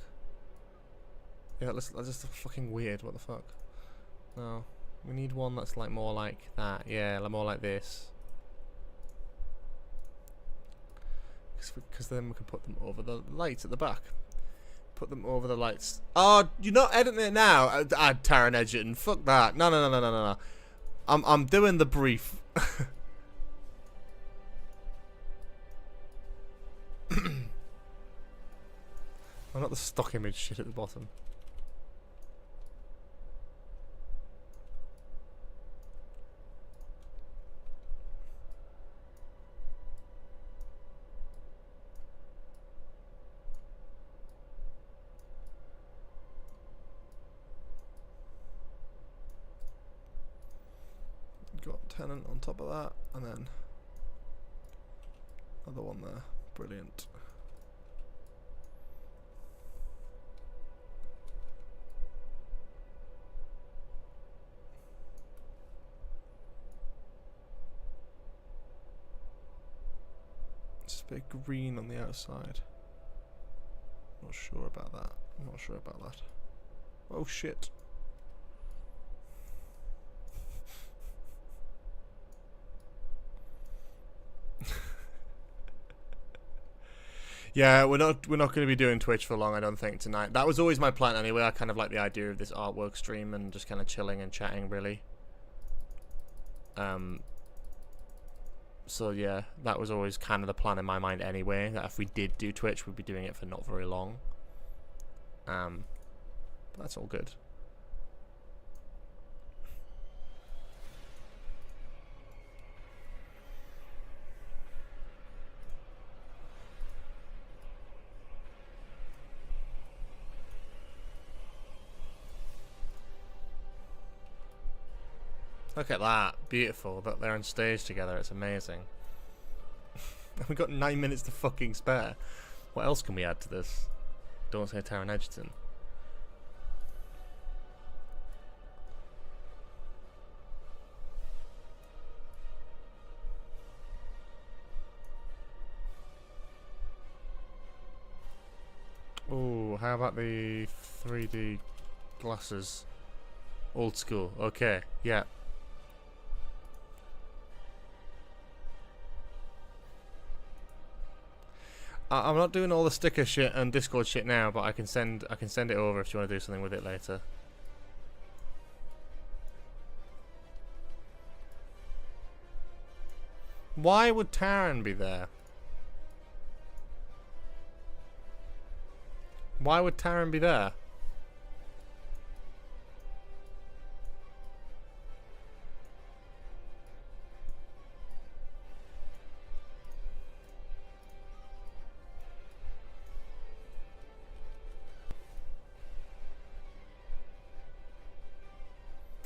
Yeah, that's just fucking weird. What the fuck? No, we need one that's like more like that. Yeah, more like this. Because then we can put them over the lights at the back. Put them over the lights. Oh, you're not editing it now. Taron Edgerton. Fuck that. No. I'm doing the brief. Why not the stock image shit at the bottom? Got Tennant on top of that, and then another one there. Brilliant. Just a bit green on the outside. Not sure about that. Not sure about that. Oh shit. Yeah, we're not going to be doing Twitch for long, I don't think, tonight. That was always my plan anyway. I kind of like the idea of this artwork stream and just kind of chilling and chatting, really. So yeah, that was always kind of the plan in my mind anyway, that if we did do Twitch, we'd be doing it for not very long. But that's all good. Look at that. Beautiful. That they're on stage together. It's amazing. We've got 9 minutes to fucking spare. What else can we add to this? Don't say Taron Egerton. Oh, how about the 3D glasses? Old school. Okay, yeah. I'm not doing all the sticker shit and Discord shit now, but I can send it over if you want to do something with it later. Why would Taron be there? Why would Taron be there?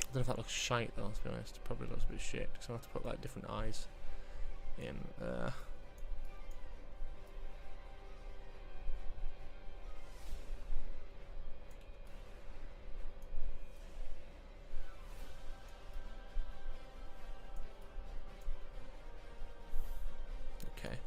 I don't know if that looks shite though, to be honest. It probably looks a bit shit, because I have to put like different eyes in. Okay.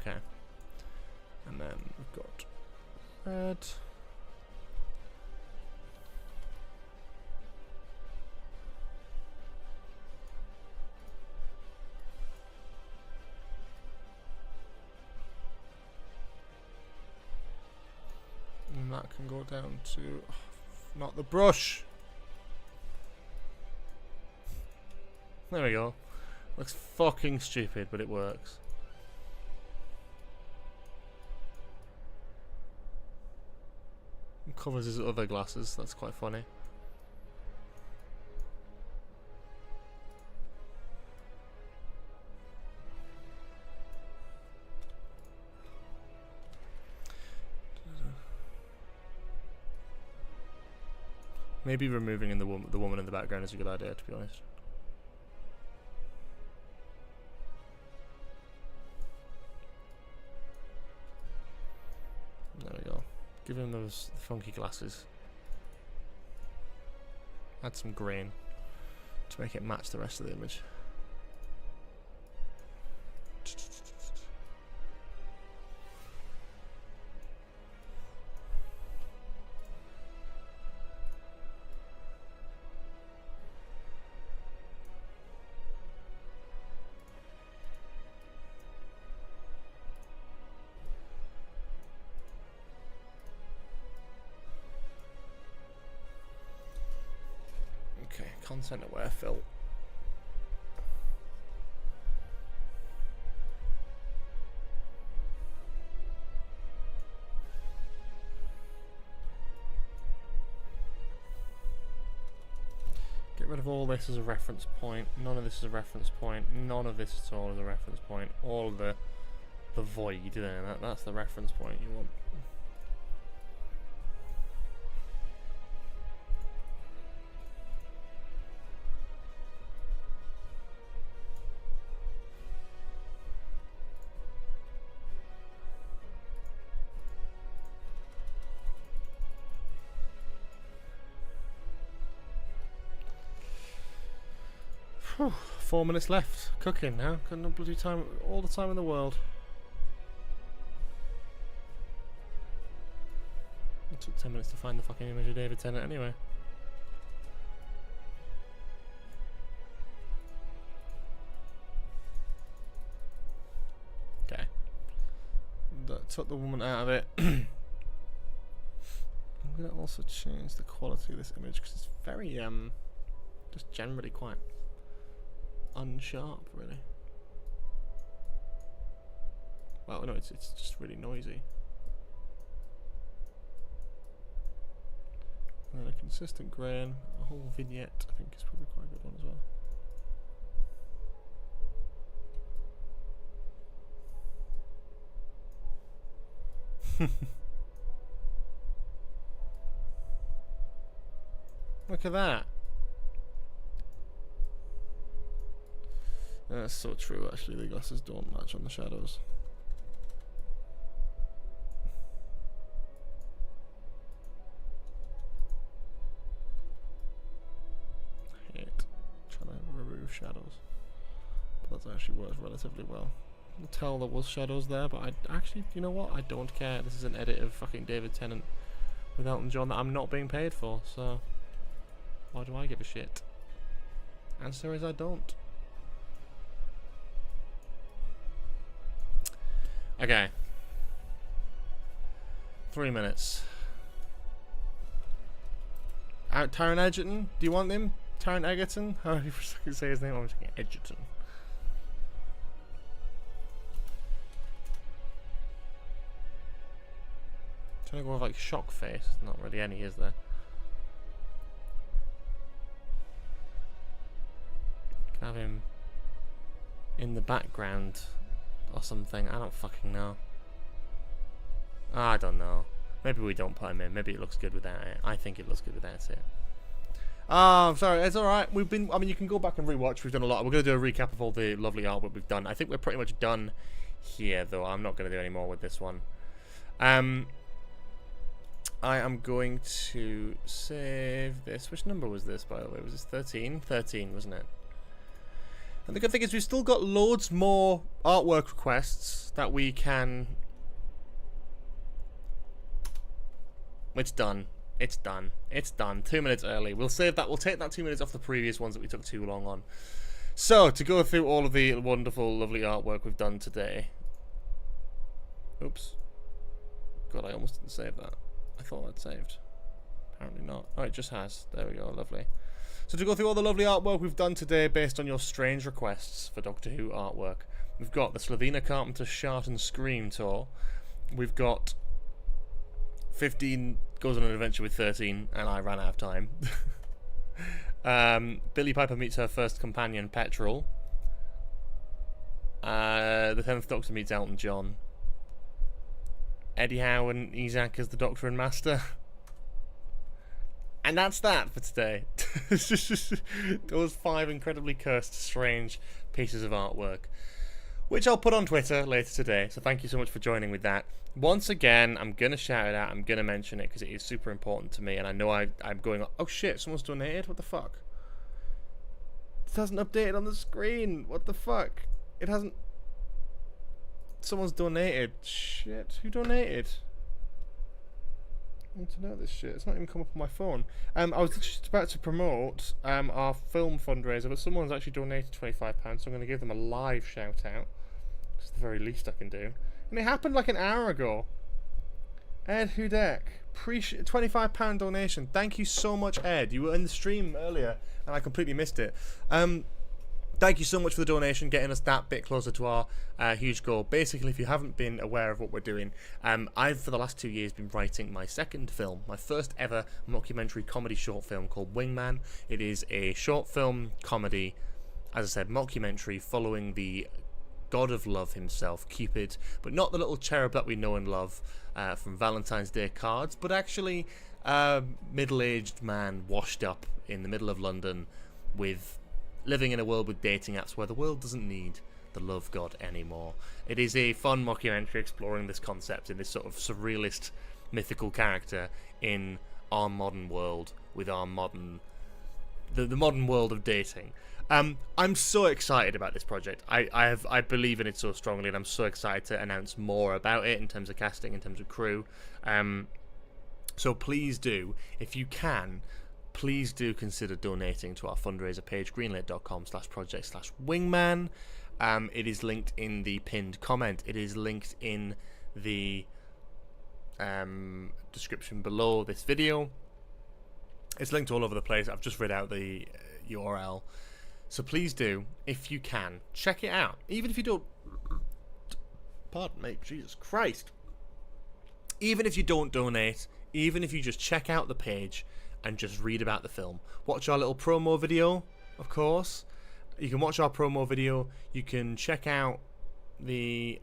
Okay. And then we've got red. And that can go down to not the brush. There we go. Looks fucking stupid, but it works. Covers his other glasses. That's quite funny. Maybe removing the woman in the background is a good idea, to be honest. There we go. Give him those funky glasses. Add some green to make it match the rest of the image. Okay, content aware fill. Get rid of all this as a reference point. None of this is a reference point. None of this at all is a reference point. All of the void there. That's the reference point you want. Whew, 4 minutes left. Cooking now. Got no bloody time. All the time in the world. It took 10 minutes to find the fucking image of David Tennant anyway. Okay. That took the woman out of it. I'm going to also change the quality of this image because it's very, just generally quite unsharp, really. Well, no, it's just really noisy. And a consistent grain, a whole vignette, I think is probably quite a good one as well. Look at that. That's so true, actually. The glasses don't match on the shadows. I hate trying to remove shadows. But that's actually worked relatively well. I can tell there was shadows there, but I actually, you know what? I don't care. This is an edit of fucking David Tennant with Elton John that I'm not being paid for, so why do I give a shit? Answer is I don't. Okay. 3 minutes. Taron Egerton? Do you want him? Taron Egerton? How do you fucking say his name? I'm just going Egerton. Trying to go with like shock face. Not really any, is there? Can have him in the background or something. I don't fucking know. I don't know. Maybe we don't put him in. Maybe it looks good without it. I think it looks good without it. I'm sorry. It's alright. We've been... I mean, you can go back and rewatch. We've done a lot. We're going to do a recap of all the lovely artwork we've done. I think we're pretty much done here, though. I'm not going to do any more with this one. I am going to save this. Which number was this, by the way? Was this 13? 13, wasn't it? And the good thing is we've still got loads more artwork requests that we can... It's done. It's done. It's done. 2 minutes early. We'll save that. We'll take that 2 minutes off the previous ones that we took too long on. So, to go through all of the wonderful, lovely artwork we've done today. Oops. God, I almost didn't save that. I thought I'd saved. Apparently not. Oh, it just has. There we go. Lovely. So to go through all the lovely artwork we've done today based on your strange requests for Doctor Who artwork. We've got the Sabrina Carpenter Shout and Scream tour. We've got 15 goes on an adventure with 13, and I ran out of time. Billie Piper meets her first companion, Petrol. The 10th Doctor meets Elton John. Eddie Howe and Isak as the Doctor and Master. And that's that for today. Those 5 incredibly cursed, strange pieces of artwork, which I'll put on Twitter later today. So thank you so much for joining with that. Once again, I'm going to shout it out. I'm going to mention it because it is super important to me. And I know I'm going, oh shit, someone's donated? What the fuck? It hasn't updated on the screen. What the fuck? It hasn't... Someone's donated. Shit. Who donated? I need to know this shit. It's not even come up on my phone. I was just about to promote our film fundraiser, but someone's actually donated £25, so I'm going to give them a live shout out. It's the very least I can do. And it happened like an hour ago. Ed Hudek, £25 donation. Thank you so much, Ed. You were in the stream earlier, and I completely missed it. Thank you so much for the donation, getting us that bit closer to our huge goal. Basically, if you haven't been aware of what we're doing, I've, for the last 2 years, been writing my second film, my first ever mockumentary comedy short film called Wingman. It is a short film comedy, as I said, mockumentary, following the god of love himself, Cupid, but not the little cherub that we know and love from Valentine's Day cards, but actually a middle-aged man washed up in the middle of London with... living in a world with dating apps where the world doesn't need the love god anymore. It is a fun mockumentary exploring this concept in this sort of surrealist, mythical character in our modern world with our modern... the modern world of dating. I'm so excited about this project. I believe in it so strongly, and I'm so excited to announce more about it in terms of casting, in terms of crew. So please do, if you can... please do consider donating to our fundraiser page, greenlit.com/project/wingman. It is linked in the pinned comment. It is linked in the description below this video. It's linked all over the place. I've just read out the URL. So please do, if you can, check it out. Even if you don't Pardon me, Jesus Christ. Even if you don't donate, even if you just check out the page and just read about the film, watch our little promo video, of course. You can watch our promo video. You can check out the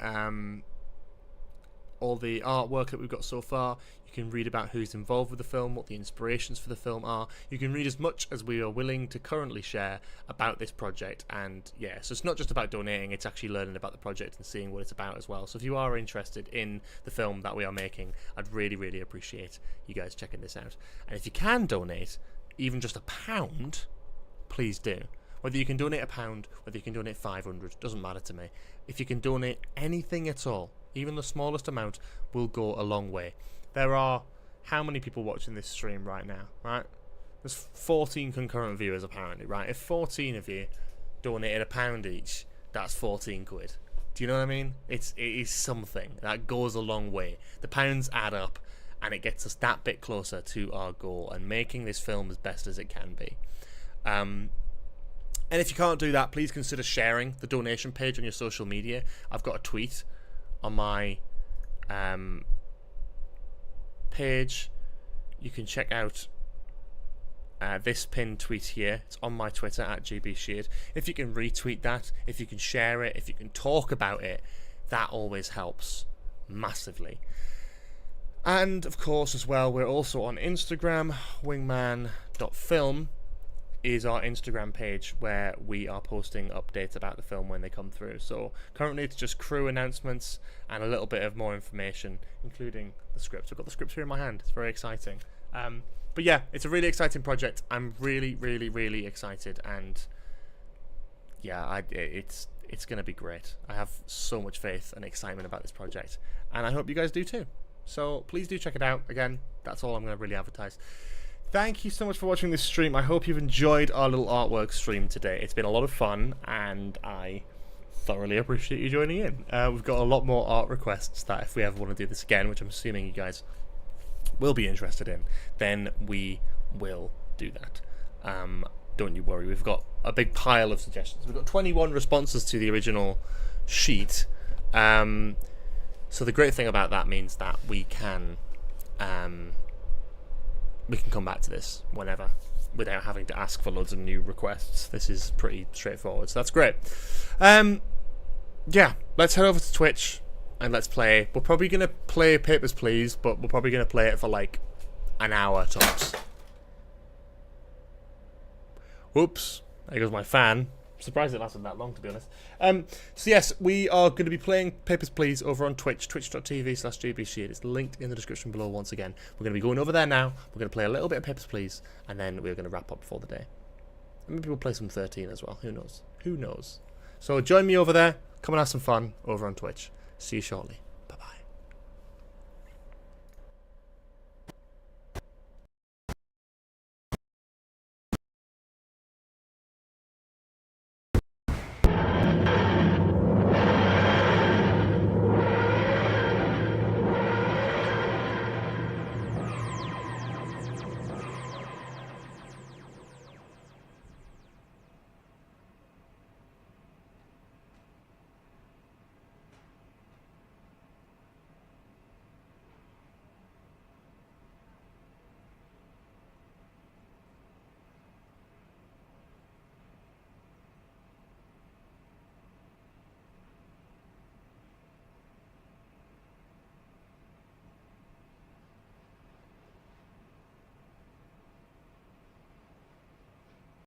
all the artwork that we've got so far. You can read about who's involved with the film, what the inspirations for the film are. You can read as much as we are willing to currently share about this project. And yeah, so it's not just about donating, it's actually learning about the project and seeing what it's about as well. So if you are interested in the film that we are making, I'd really, really appreciate you guys checking this out. And if you can donate, even just £1, please do. Whether you can donate £1, whether you can donate 500, doesn't matter to me. If you can donate anything at all, even the smallest amount, will go a long way. There are how many people watching this stream right now, right? There's 14 concurrent viewers apparently, right? If 14 of you donated £1 each, that's 14 quid. Do you know what I mean? It is something that goes a long way. The pounds add up, and it gets us that bit closer to our goal and making this film as best as it can be. And if you can't do that, please consider sharing the donation page on your social media. I've got a tweet on my page. You can check out this pinned tweet here. It's on my Twitter at georgesheard. If you can retweet that, if you can share it, if you can talk about it, that always helps massively. And of course as well, we're also on Instagram. wingman.film is our Instagram page where we are posting updates about the film when they come through. So currently it's just crew announcements and a little bit of more information, including the script. I've got the script here in my hand. It's very exciting. But yeah, it's a really exciting project. I'm really, really, really excited, and yeah, it's going to be great. I have so much faith and excitement about this project, and I hope you guys do too. So please do check it out. Again, that's all I'm going to really advertise. Thank you so much for watching this stream. I hope you've enjoyed our little artwork stream today. It's been a lot of fun, and I thoroughly appreciate you joining in. We've got a lot more art requests that if we ever want to do this again, which I'm assuming you guys will be interested in, then we will do that. Don't you worry. We've got a big pile of suggestions. We've got 21 responses to the original sheet. So the great thing about that means that we can come back to this whenever without having to ask for loads of new requests. This is pretty straightforward, so that's great. Yeah, let's head over to Twitch and let's play. We're probably going to play Papers, Please, but we're probably going to play it for like an hour tops. Whoops, there goes my fan. I'm surprised it lasted that long, to be honest. So yes, we are going to be playing Papers, Please over on Twitch, twitch.tv/georgesheard. It's linked in the description below once again. We're going to be going over there now. We're going to play a little bit of Papers, Please, and then we're going to wrap up for the day. And maybe we'll play some 13 as well. Who knows? Who knows? So join me over there. Come and have some fun over on Twitch. See you shortly.